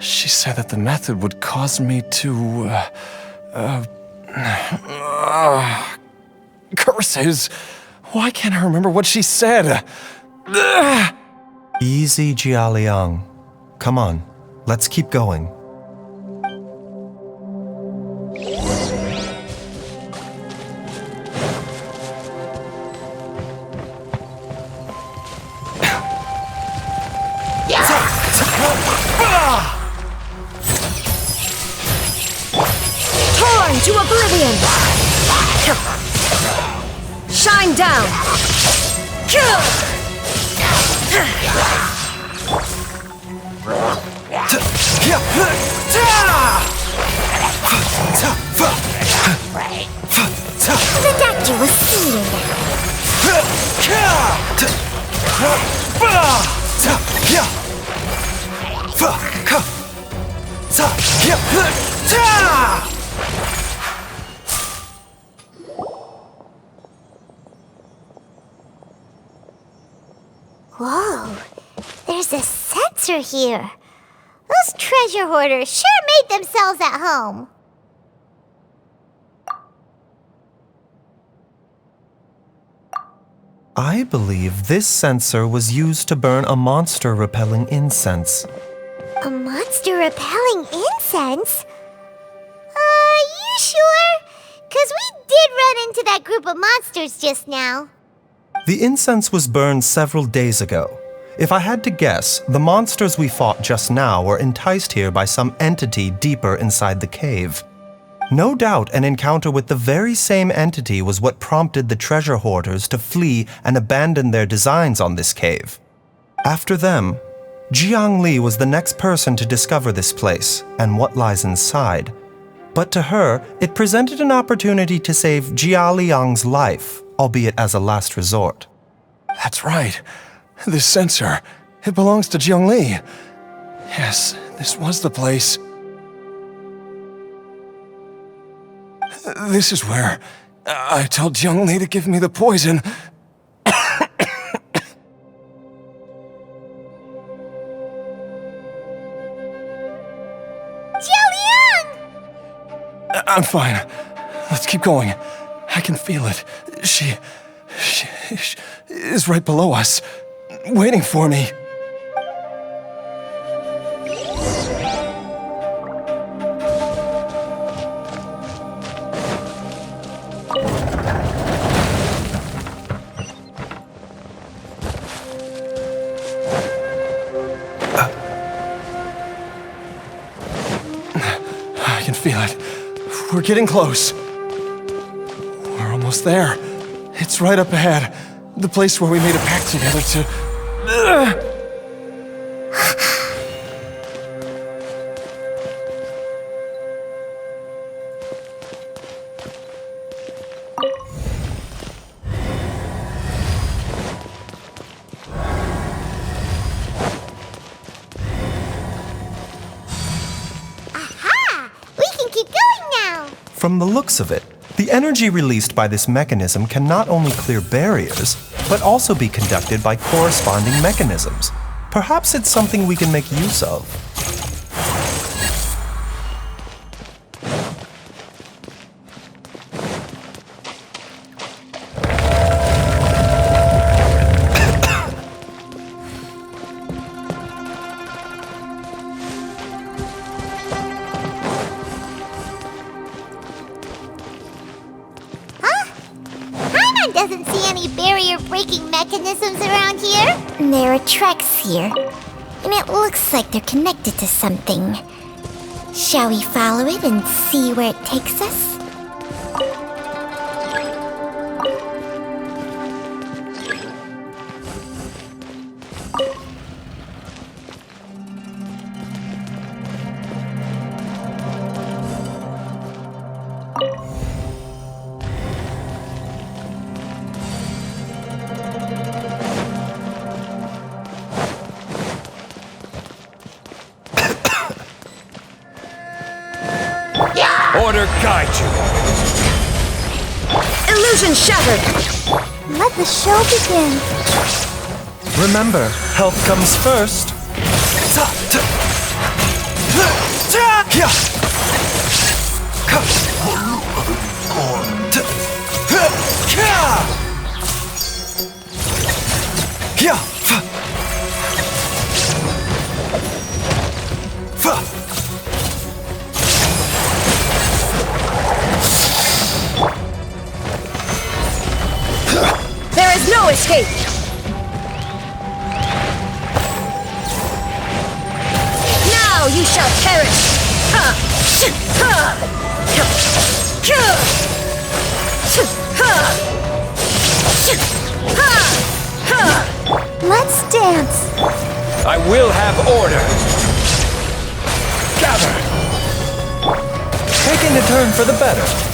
said that the method would cause me to, curses! Why can't I remember what she said? Easy, Jialiang. Come on, let's keep going. Torn to oblivion! Shine down! The doctor was seeing. Whoa, there's a sensor here. Those treasure hoarders sure made themselves at home. I believe this sensor was used to burn a monster-repelling incense. A monster repelling incense? You sure? 'Cause we did run into that group of monsters just now. The incense was burned several days ago. If I had to guess, the monsters we fought just now were enticed here by some entity deeper inside the cave. No doubt an encounter with the very same entity was what prompted the treasure hoarders to flee and abandon their designs on this cave. After them, Jiang Li was the next person to discover this place and what lies inside. But to her, it presented an opportunity to save Jia Liang's life, albeit as a last resort. That's right. This sensor, it belongs to Jiang Li. Yes, this was the place. This is where I told Jiang Li to give me the poison. Jialiang! I'm fine. Let's keep going. I can feel it. She is right below us, waiting for me. I can feel it. We're getting close. We're almost there. It's right up ahead. The place where we made a pact together to... Aha! We can keep going now. From the looks of it, the energy released by this mechanism can not only clear barriers, but also be conducted by corresponding mechanisms. Perhaps it's something we can make use of. Doesn't see any barrier-breaking mechanisms around here. There are tracks here. and it looks like they're connected to something. Shall we follow it and see where it takes us? Order guide you. Illusion shattered! Let the show begin. Remember, health comes first. There is no escape! Now you shall perish! Ha! Ha! Ha! Let's dance. I will have order. Gather. Taking a turn for the better.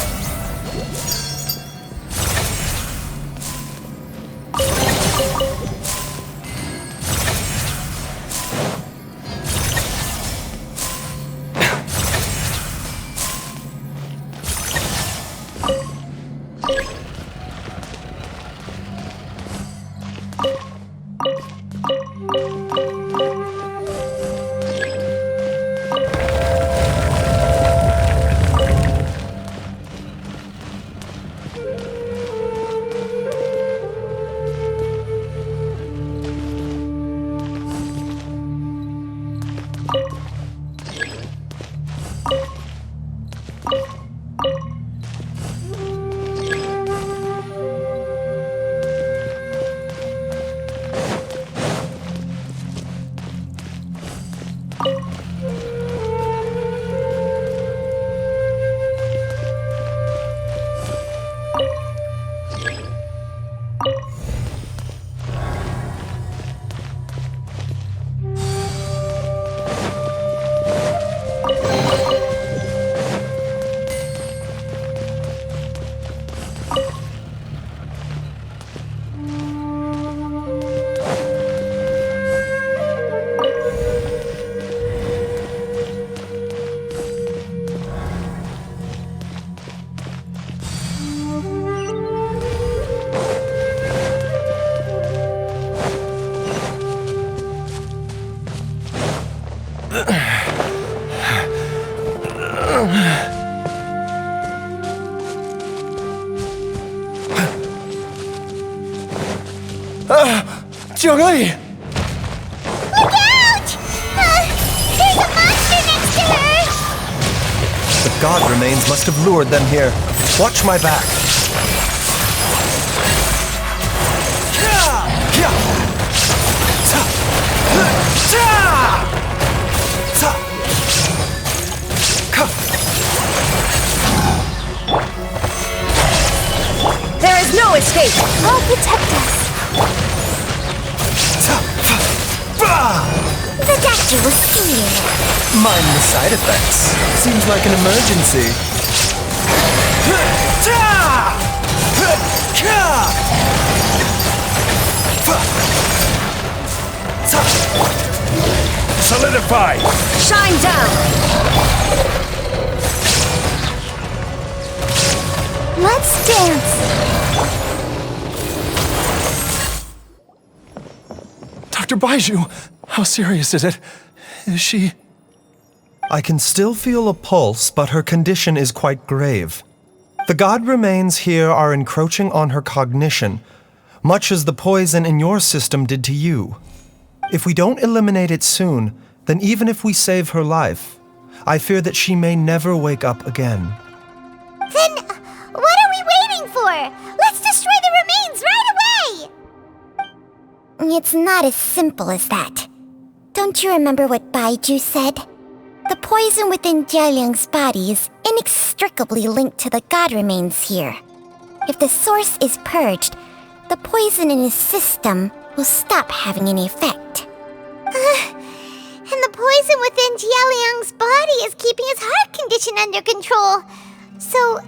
Jiangli! Look out! There's a monster next to her! The god remains must have lured them here. Watch my back. There is no escape! I'll protect us. The doctor will see you. Mind the side effects. Seems like an emergency. Solidify. Shine down! Let's dance. Dr. Baizhu, how serious is it? Is she... I can still feel a pulse, but her condition is quite grave. The god remains here are encroaching on her cognition, much as the poison in your system did to you. If we don't eliminate it soon, then even if we save her life, I fear that she may never wake up again. Then, what are we waiting for? Let's destroy the remains right away! It's not as simple as that. Don't you remember what Baizhu said? The poison within Jialiang's body is inextricably linked to the god remains here. If the source is purged, the poison in his system will stop having any effect. And the poison within Jialiang's body is keeping his heart condition under control. So,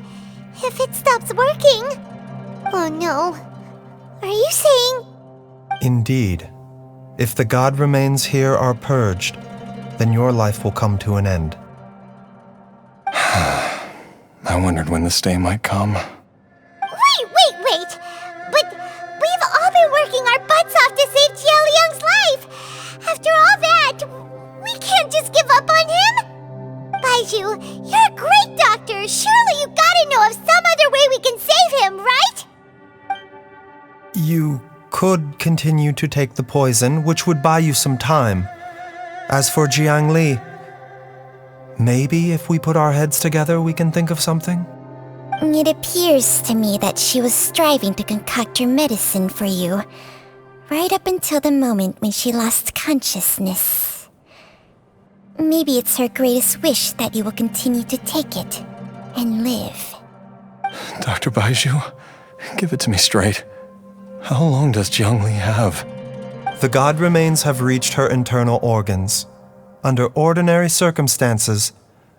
if it stops working... Oh no. Are you saying... Indeed. If the god remains here are purged, then your life will come to an end. I wondered when this day might come. Wait! But we've all been working our butts off to save Jialiang's life! After all that, we can't just give up on him! Baizhu, you're a great doctor! Surely you gotta know of some other way we can save him, right? You could continue to take the poison, which would buy you some time. As for Jiang Li, maybe if we put our heads together, we can think of something? It appears to me that she was striving to concoct your medicine for you, right up until the moment when she lost consciousness. Maybe it's her greatest wish that you will continue to take it and live. Dr. Baizhu, give it to me straight. How long does Jiang Li have? The god remains have reached her internal organs. Under ordinary circumstances,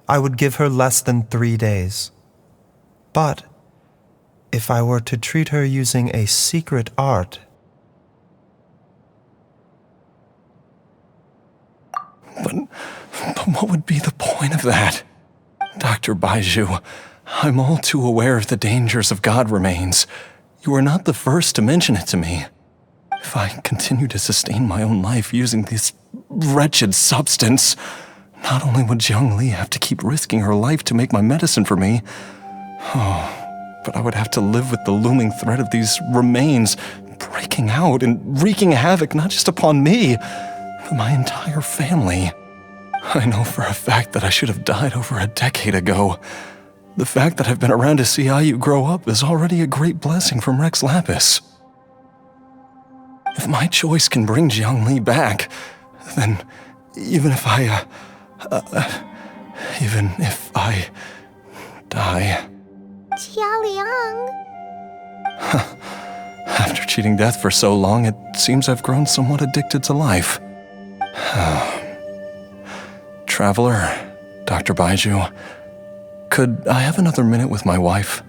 I would give her less than 3 days. But if I were to treat her using a secret art... But what would be the point of that? Dr. Baizhu, I'm all too aware of the dangers of god remains. You are not the first to mention it to me. If I continue to sustain my own life using this wretched substance, not only would Jiang Li have to keep risking her life to make my medicine for me, but I would have to live with the looming threat of these remains breaking out and wreaking havoc not just upon me, but my entire family. I know for a fact that I should have died over a decade ago. The fact that I've been around to see how you grow up is already a great blessing from Rex Lapis. If my choice can bring Jiang Li back, then even if I die... Jialiang... After cheating death for so long, it seems I've grown somewhat addicted to life. Traveler, Dr. Baizhu, could I have another minute with my wife?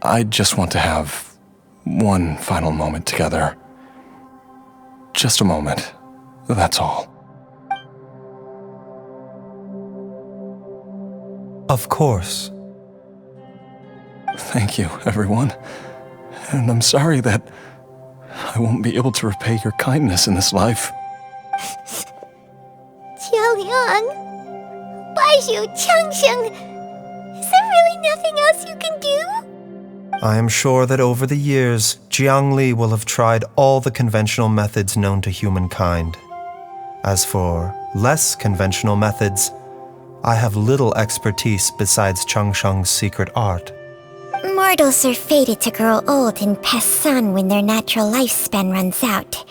I just want to have one final moment together. Just a moment, that's all. Of course. Thank you, everyone. And I'm sorry that I won't be able to repay your kindness in this life. Jialiang... Baizhu, Changsheng... Is there really nothing else you can do? I am sure that over the years, Jiang Li will have tried all the conventional methods known to humankind. As for less conventional methods, I have little expertise besides Changsheng's secret art. Mortals are fated to grow old and pass on when their natural lifespan runs out.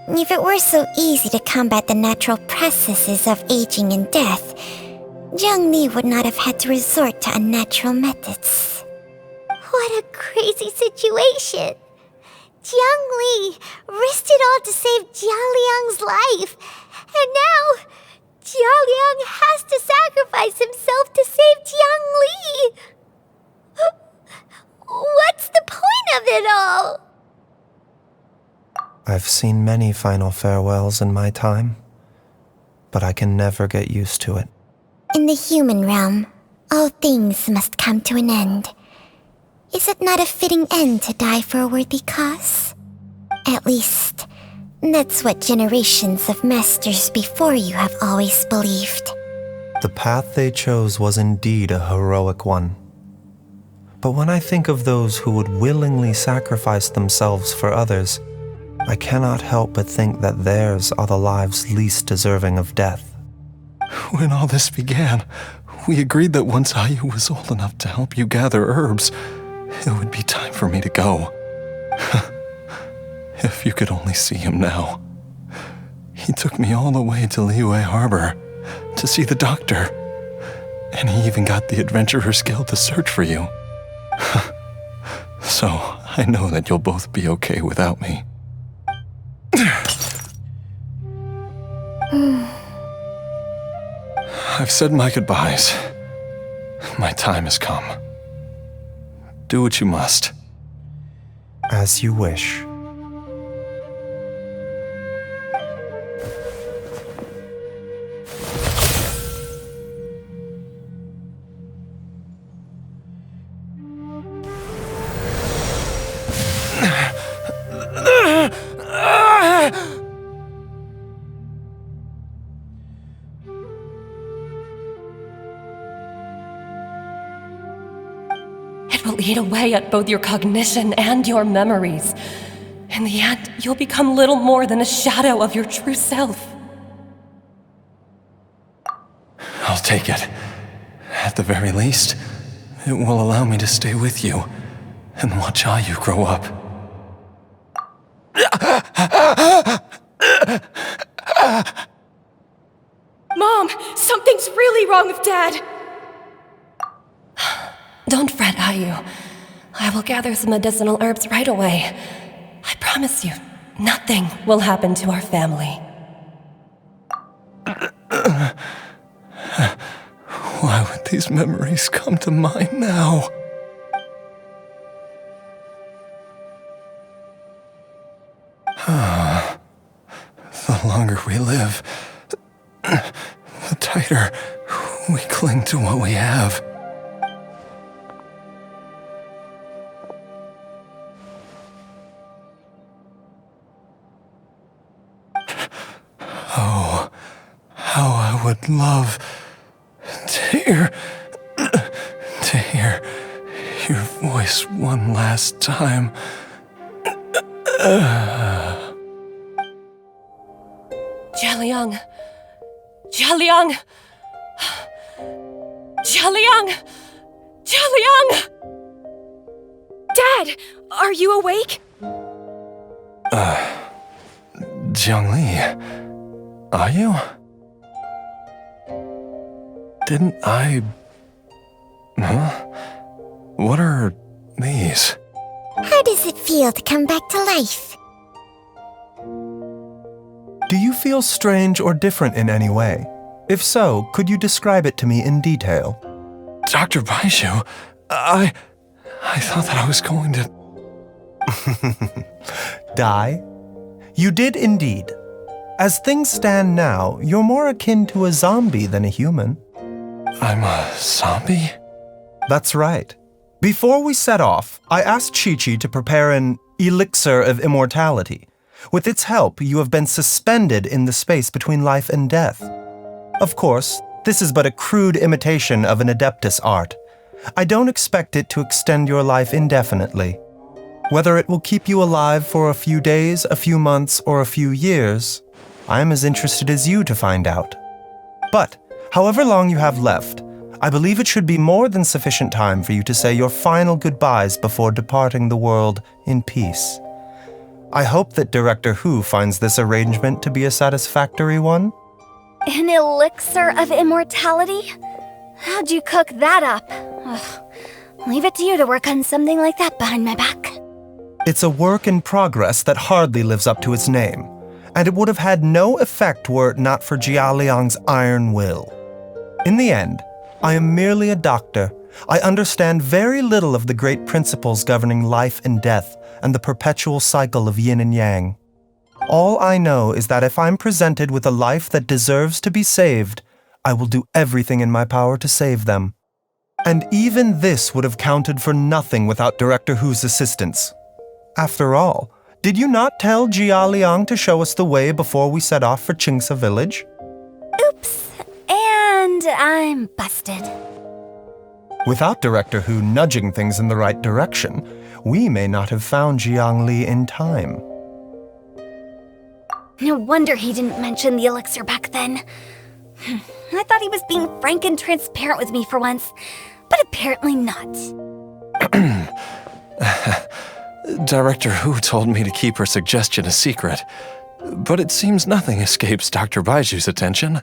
If it were so easy to combat the natural processes of aging and death, Jiang Li would not have had to resort to unnatural methods. What a crazy situation! Jiang Li risked it all to save Jialiang's life, and now Jialiang has to sacrifice himself to save Jiang Li! What's the point of it all? I've seen many final farewells in my time, but I can never get used to it. In the human realm, all things must come to an end. Is it not a fitting end to die for a worthy cause? At least, that's what generations of masters before you have always believed. The path they chose was indeed a heroic one. But when I think of those who would willingly sacrifice themselves for others, I cannot help but think that theirs are the lives least deserving of death. When all this began, we agreed that once Ayu was old enough to help you gather herbs, it would be time for me to go. If you could only see him now. He took me all the way to Liyue Harbor to see the doctor. And he even got the Adventurers Guild to search for you. So, I know that you'll both be okay without me. I've said my goodbyes. My time has come. Do what you must. As you wish. It will eat away at both your cognition and your memories. In the end, you'll become little more than a shadow of your true self. I'll take it. At the very least, it will allow me to stay with you and watch how you grow up. Mom, something's really wrong with Dad! Don't fret, Ayu. I will gather some medicinal herbs right away. I promise you, nothing will happen to our family. Why would these memories come to mind now? The longer we live, the tighter we cling to what we have. Oh, how I would love to hear your voice one last time. Jialiang! Jialiang! Jialiang! Jialiang! Dad, are you awake? Jiangli, are you? Didn't I... Huh? What are these? How does it feel to come back to life? Do you feel strange or different in any way? If so, could you describe it to me in detail? Dr. Baizhu, I thought that I was going to... Die? You did indeed. As things stand now, you're more akin to a zombie than a human. I'm a zombie? That's right. Before we set off, I asked Chi-Chi to prepare an elixir of immortality. With its help, you have been suspended in the space between life and death. Of course, this is but a crude imitation of an Adeptus art. I don't expect it to extend your life indefinitely. Whether it will keep you alive for a few days, a few months, or a few years, I am as interested as you to find out. But, however long you have left, I believe it should be more than sufficient time for you to say your final goodbyes before departing the world in peace. I hope that Director Hu finds this arrangement to be a satisfactory one. An elixir of immortality? How'd you cook that up? Ugh. Leave it to you to work on something like that behind my back. It's a work in progress that hardly lives up to its name, and it would have had no effect were it not for Jialiang's iron will. In the end, I am merely a doctor. I understand very little of the great principles governing life and death and the perpetual cycle of yin and yang. All I know is that if I'm presented with a life that deserves to be saved, I will do everything in my power to save them. And even this would have counted for nothing without Director Hu's assistance. After all, did you not tell Jia Liang to show us the way before we set off for Qingce village? Oops. And I'm busted. Without Director Hu nudging things in the right direction, we may not have found Jiangli in time. No wonder he didn't mention the elixir back then. I thought he was being frank and transparent with me for once, but apparently not. Director Hu told me to keep her suggestion a secret. but it seems nothing escapes Dr. Baizhu's attention.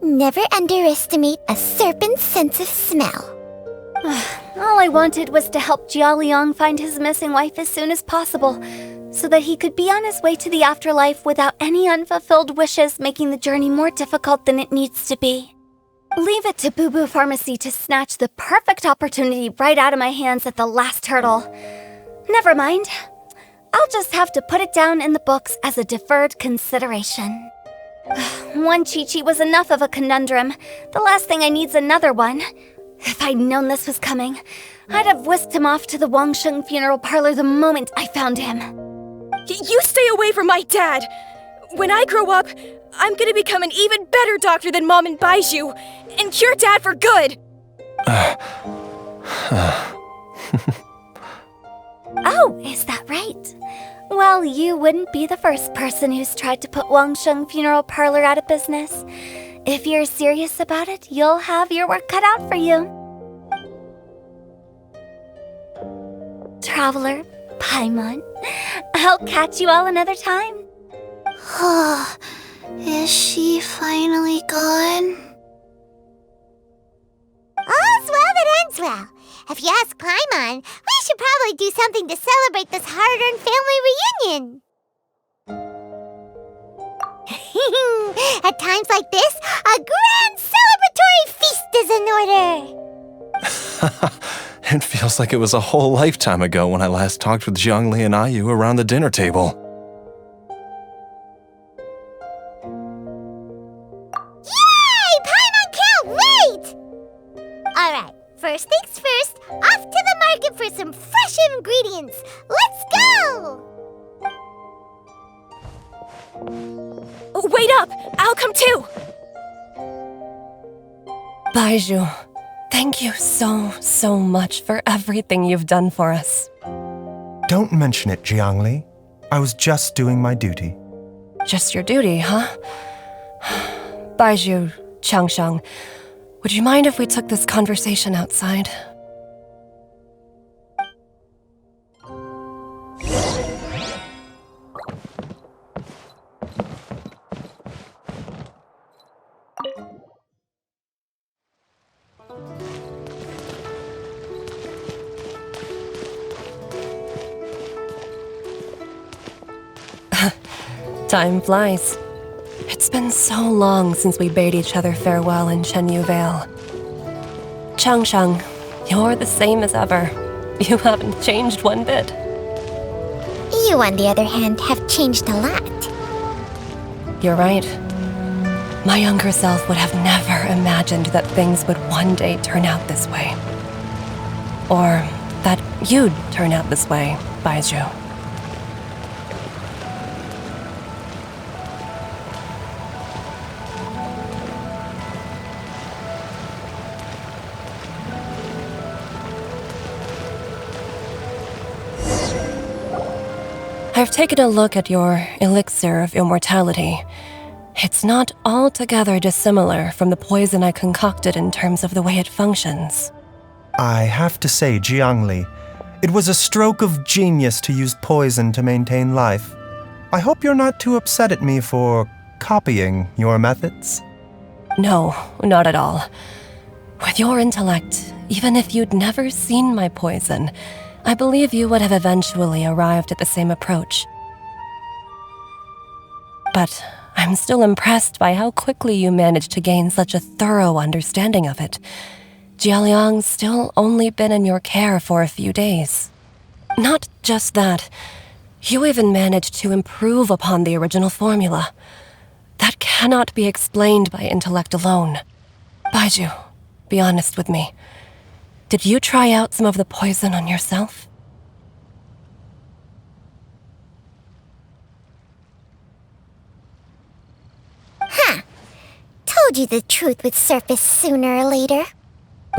Never underestimate a serpent's sense of smell. All I wanted was to help Jialiang find his missing wife as soon as possible, so that he could be on his way to the afterlife without any unfulfilled wishes making the journey more difficult than it needs to be. Leave it to Boo Boo Pharmacy to snatch the perfect opportunity right out of my hands at the last hurdle. Never mind. I'll just have to put it down in the books as a deferred consideration. One Chi-Chi was enough of a conundrum. The last thing I need's another one. If I'd known this was coming, I'd have whisked him off to the Wangsheng funeral parlor the moment I found him. You stay away from my dad! When I grow up, I'm gonna become an even better doctor than Mom and Baizhu, and cure Dad for good! Oh, is that right? Well, you wouldn't be the first person who's tried to put Wangsheng funeral parlor out of business. If you're serious about it, you'll have your work cut out for you. Traveler, Paimon, I'll catch you all another time. Is she finally gone? All's well that ends well. If you ask Paimon, we should probably do something to celebrate this hard-earned family reunion. At times like this, a grand celebratory feast is in order. It feels like it was a whole lifetime ago when I last talked with Zhongli and Ayu around the dinner table. Yay! Paimon can't wait! Alright, first things first, off to the market for some fresh ingredients. Let's go! Wait up! I'll come too! Baizhu, thank you so much for everything you've done for us. Don't mention it, Jiangli. I was just doing my duty. Just your duty, huh? Baizhu, Changsheng, would you mind if we took this conversation outside? Time flies. It's been so long since we bade each other farewell in Chenyu Vale. Changsheng, you're the same as ever. You haven't changed one bit. You, on the other hand, have changed a lot. You're right. My younger self would have never imagined that things would one day turn out this way. Or that you'd turn out this way, Baizhu. I've taken a look at your elixir of immortality. It's not altogether dissimilar from the poison I concocted in terms of the way it functions. I have to say, Jiangli, it was a stroke of genius to use poison to maintain life. I hope you're not too upset at me for copying your methods. No, not at all. With your intellect, even if you'd never seen my poison, I believe you would have eventually arrived at the same approach. But I'm still impressed by how quickly you managed to gain such a thorough understanding of it. Jialiang's still only been in your care for a few days. Not just that, you even managed to improve upon the original formula. That cannot be explained by intellect alone. Baizhu, be honest with me. Did you try out some of the poison on yourself? Told you the truth would surface sooner or later.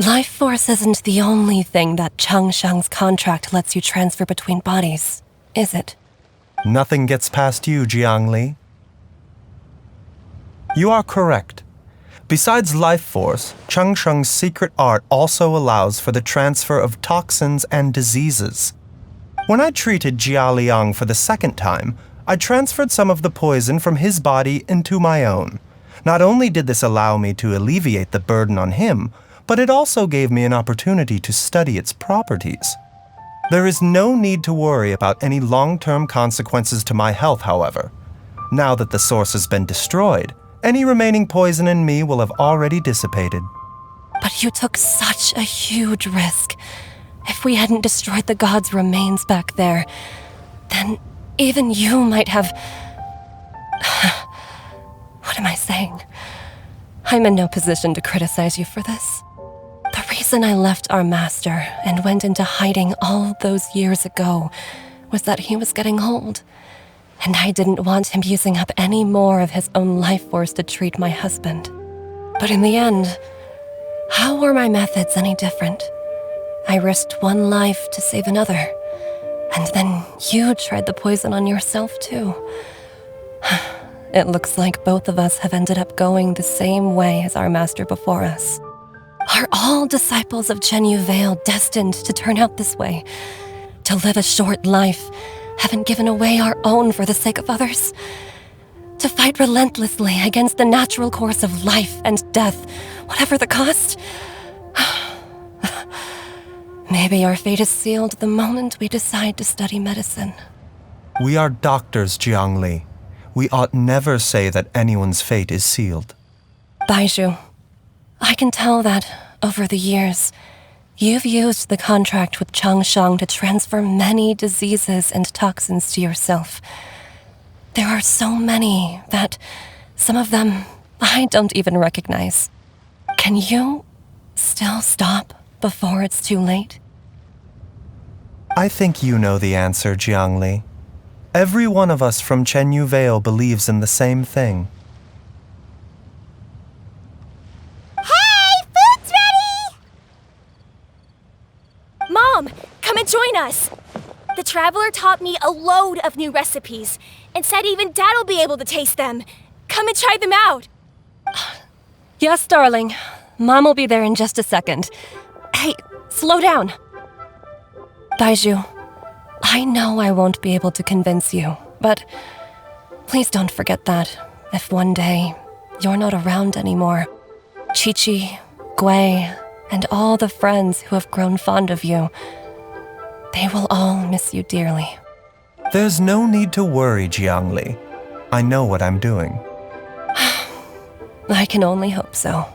Life force isn't the only thing that Changsheng's contract lets you transfer between bodies, is it? Nothing gets past you, Jiangli. You are correct. Besides life force, Changsheng's secret art also allows for the transfer of toxins and diseases. When I treated Jialiang for the second time, I transferred some of the poison from his body into my own. Not only did this allow me to alleviate the burden on him, but it also gave me an opportunity to study its properties. There is no need to worry about any long-term consequences to my health, however. Now that the source has been destroyed, any remaining poison in me will have already dissipated. But you took such a huge risk. If we hadn't destroyed the god's remains back there, then even you might have... What am I saying? I'm in no position to criticize you for this. The reason I left our master and went into hiding all those years ago was that he was getting old, and I didn't want him using up any more of his own life force to treat my husband. But in the end, how were my methods any different? I risked one life to save another, and then you tried the poison on yourself too. It looks like both of us have ended up going the same way as our master before us. Are all disciples of Chenyu Vale destined to turn out this way? To live a short life, having given away our own for the sake of others? To fight relentlessly against the natural course of life and death, whatever the cost? Maybe our fate is sealed the moment we decide to study medicine. We are doctors, Jiangli. We ought never say that anyone's fate is sealed. Baizhu, I can tell that, over the years, you've used the contract with Changshang to transfer many diseases and toxins to yourself. There are so many that, some of them, I don't even recognize. Can you still stop before it's too late? I think you know the answer, Jiangli. Every one of us from Chenyu Vale believes in the same thing. Hey, food's ready! Mom, come and join us! The Traveler taught me a load of new recipes, and said even Dad'll be able to taste them. Come and try them out! Yes, darling. Mom will be there in just a second. Hey, slow down. Baizhu, I know I won't be able to convince you, but please don't forget that if one day you're not around anymore, Chi-Chi, Gui, and all the friends who have grown fond of you, they will all miss you dearly. There's no need to worry, Jiangli. I know what I'm doing. I can only hope so.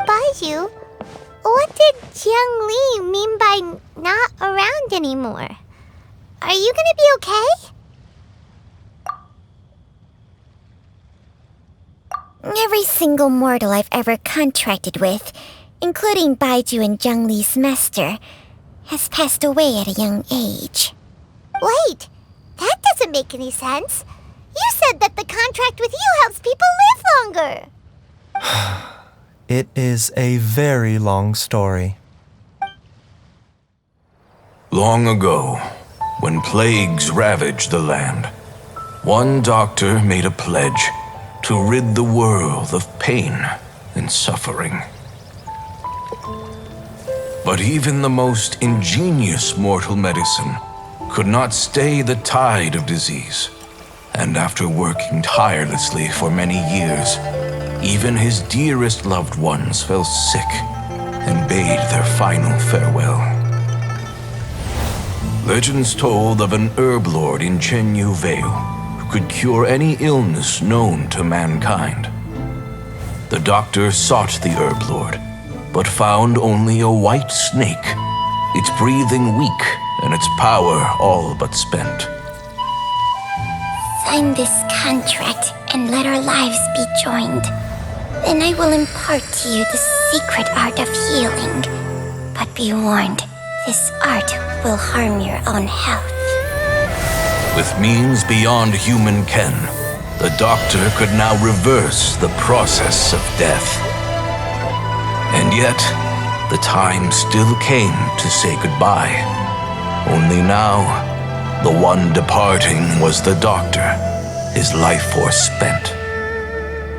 Baizhu, what did Jiang Li mean by not around anymore? Are you gonna be okay? Every single mortal I've ever contracted with, including Baizhu and Jiang Li's master, has passed away at a young age. Wait, that doesn't make any sense. You said that the contract with you helps people live longer. It is a very long story. Long ago, when plagues ravaged the land, one doctor made a pledge to rid the world of pain and suffering. But even the most ingenious mortal medicine could not stay the tide of disease. And after working tirelessly for many years, even his dearest loved ones fell sick and bade their final farewell. Legends told of an herb lord in Chenyu Vale who could cure any illness known to mankind. The doctor sought the herb lord, but found only a white snake, its breathing weak and its power all but spent. Sign this contract and let our lives be joined. Then I will impart to you the secret art of healing. But be warned, this art will harm your own health. With means beyond human ken, the doctor could now reverse the process of death. And yet, the time still came to say goodbye. Only now, the one departing was the doctor, his life force spent.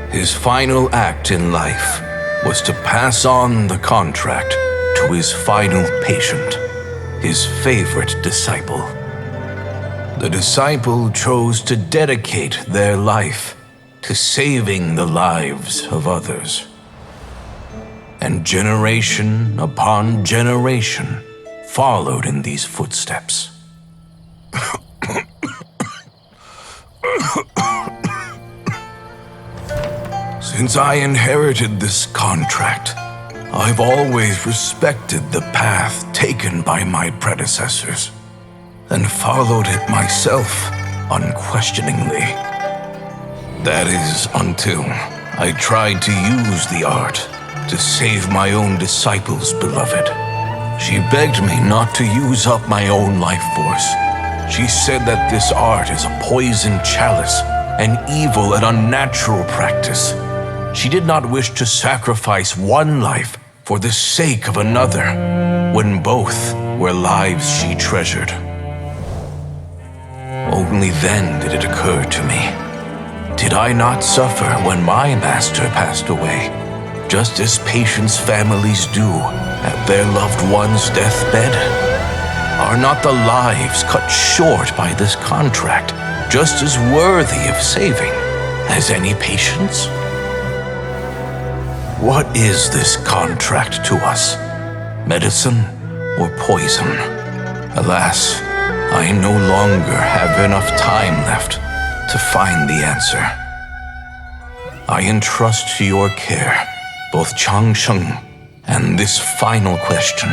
His final act in life was to pass on the contract to his final patient, his favorite disciple. The disciple chose to dedicate their life to saving the lives of others. And generation upon generation followed in these footsteps. Since I inherited this contract, I've always respected the path taken by my predecessors and followed it myself unquestioningly. That is until I tried to use the art to save my own disciple's beloved. She begged me not to use up my own life force. She said that this art is a poison chalice, an evil and unnatural practice. She did not wish to sacrifice one life for the sake of another, when both were lives she treasured. Only then did it occur to me, did I not suffer when my master passed away, just as patients' families do at their loved one's deathbed? Are not the lives cut short by this contract just as worthy of saving as any patients? What is this contract to us? Medicine or poison? Alas, I no longer have enough time left to find the answer. I entrust to your care both Changsheng and this final question.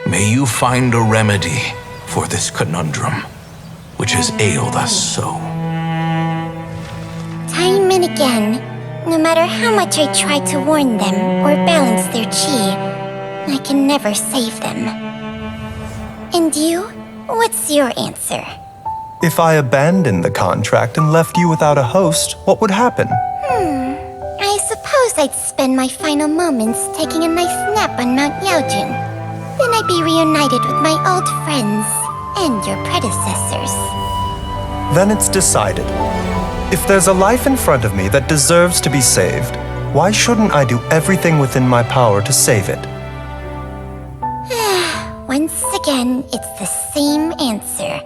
May you find a remedy for this conundrum, which has ailed us so. Time and again, no matter how much I try to warn them or balance their chi, I can never save them. And you? What's your answer? If I abandoned the contract and left you without a host, what would happen? I suppose I'd spend my final moments taking a nice nap on Mount Yaojun. Then I'd be reunited with my old friends and your predecessors. Then it's decided. If there's a life in front of me that deserves to be saved, why shouldn't I do everything within my power to save it? Once again, it's the same answer.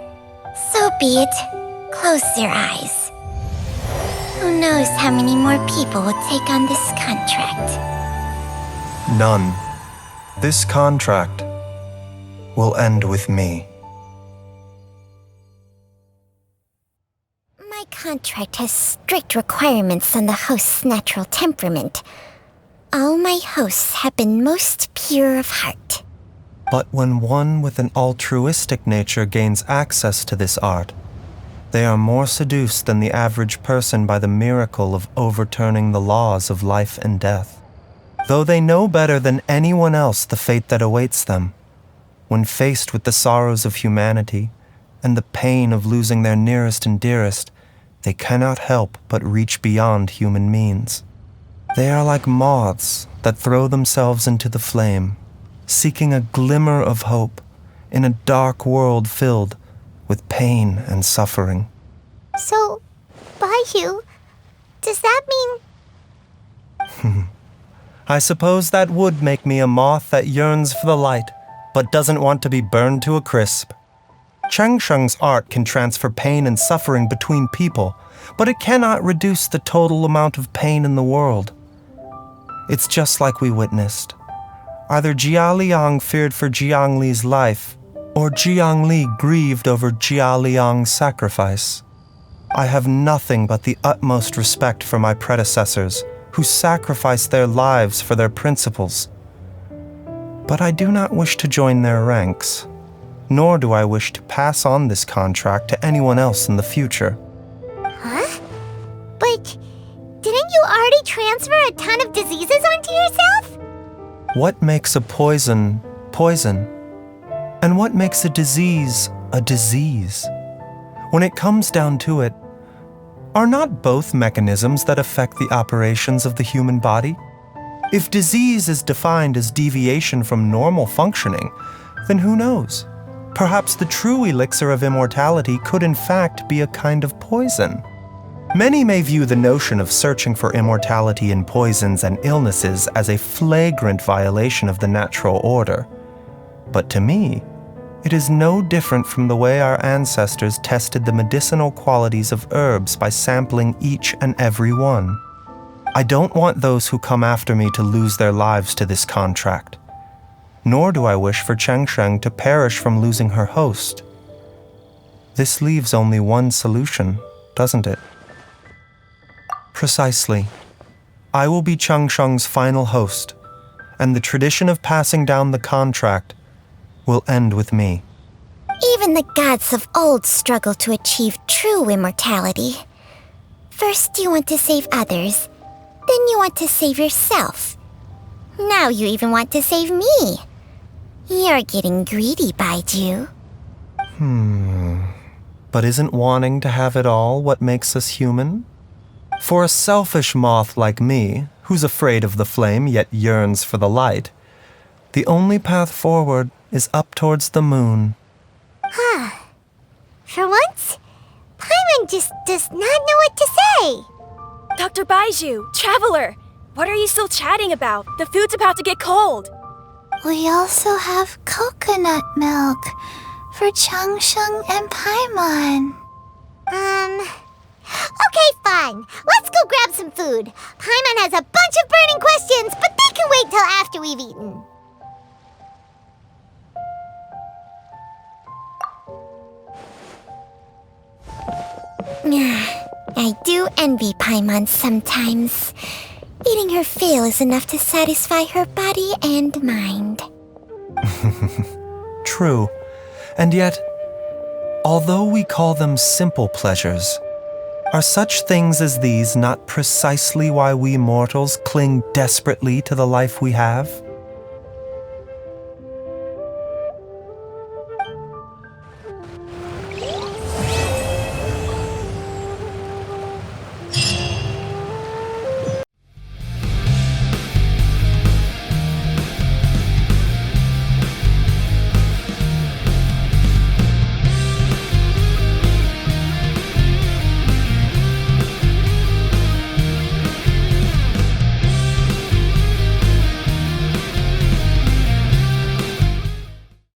So be it. Close your eyes. Who knows how many more people will take on this contract? None. This contract will end with me. My contract has strict requirements on the host's natural temperament. All my hosts have been most pure of heart. But when one with an altruistic nature gains access to this art, they are more seduced than the average person by the miracle of overturning the laws of life and death. Though they know better than anyone else the fate that awaits them, when faced with the sorrows of humanity and the pain of losing their nearest and dearest, they cannot help but reach beyond human means. They are like moths that throw themselves into the flame, seeking a glimmer of hope in a dark world filled with pain and suffering. So, Baizhu, does that mean... I suppose that would make me a moth that yearns for the light, but doesn't want to be burned to a crisp. Changsheng's art can transfer pain and suffering between people, but it cannot reduce the total amount of pain in the world. It's just like we witnessed. Either Jia Liang feared for Jiang Li's life, or Jiang Li grieved over Jia Liang's sacrifice. I have nothing but the utmost respect for my predecessors, who sacrificed their lives for their principles. But I do not wish to join their ranks, nor do I wish to pass on this contract to anyone else in the future. Huh? But didn't you already transfer a ton of diseases onto yourself? What makes a poison poison? And what makes a disease a disease? When it comes down to it, are not both mechanisms that affect the operations of the human body? If disease is defined as deviation from normal functioning, then who knows? Perhaps the true elixir of immortality could in fact be a kind of poison. Many may view the notion of searching for immortality in poisons and illnesses as a flagrant violation of the natural order. But to me, it is no different from the way our ancestors tested the medicinal qualities of herbs by sampling each and every one. I don't want those who come after me to lose their lives to this contract. Nor do I wish for Chengsheng to perish from losing her host. This leaves only one solution, doesn't it? Precisely. I will be Chengsheng's final host, and the tradition of passing down the contract will end with me. Even the gods of old struggle to achieve true immortality. First you want to save others, then you want to save yourself. Now you even want to save me. You're getting greedy, Baizhu. But isn't wanting to have it all what makes us human? For a selfish moth like me, who's afraid of the flame yet yearns for the light, the only path forward is up towards the moon. For once, Paimon just does not know what to say. Dr. Baizhu, Traveler, what are you still chatting about? The food's about to get cold. We also have coconut milk for Changsheng and Paimon. Okay, fine. Let's go grab some food. Paimon has a bunch of burning questions, but they can wait till after we've eaten. I do envy Paimon sometimes. Eating her fill is enough to satisfy her body and mind. True. And yet, although we call them simple pleasures, are such things as these not precisely why we mortals cling desperately to the life we have?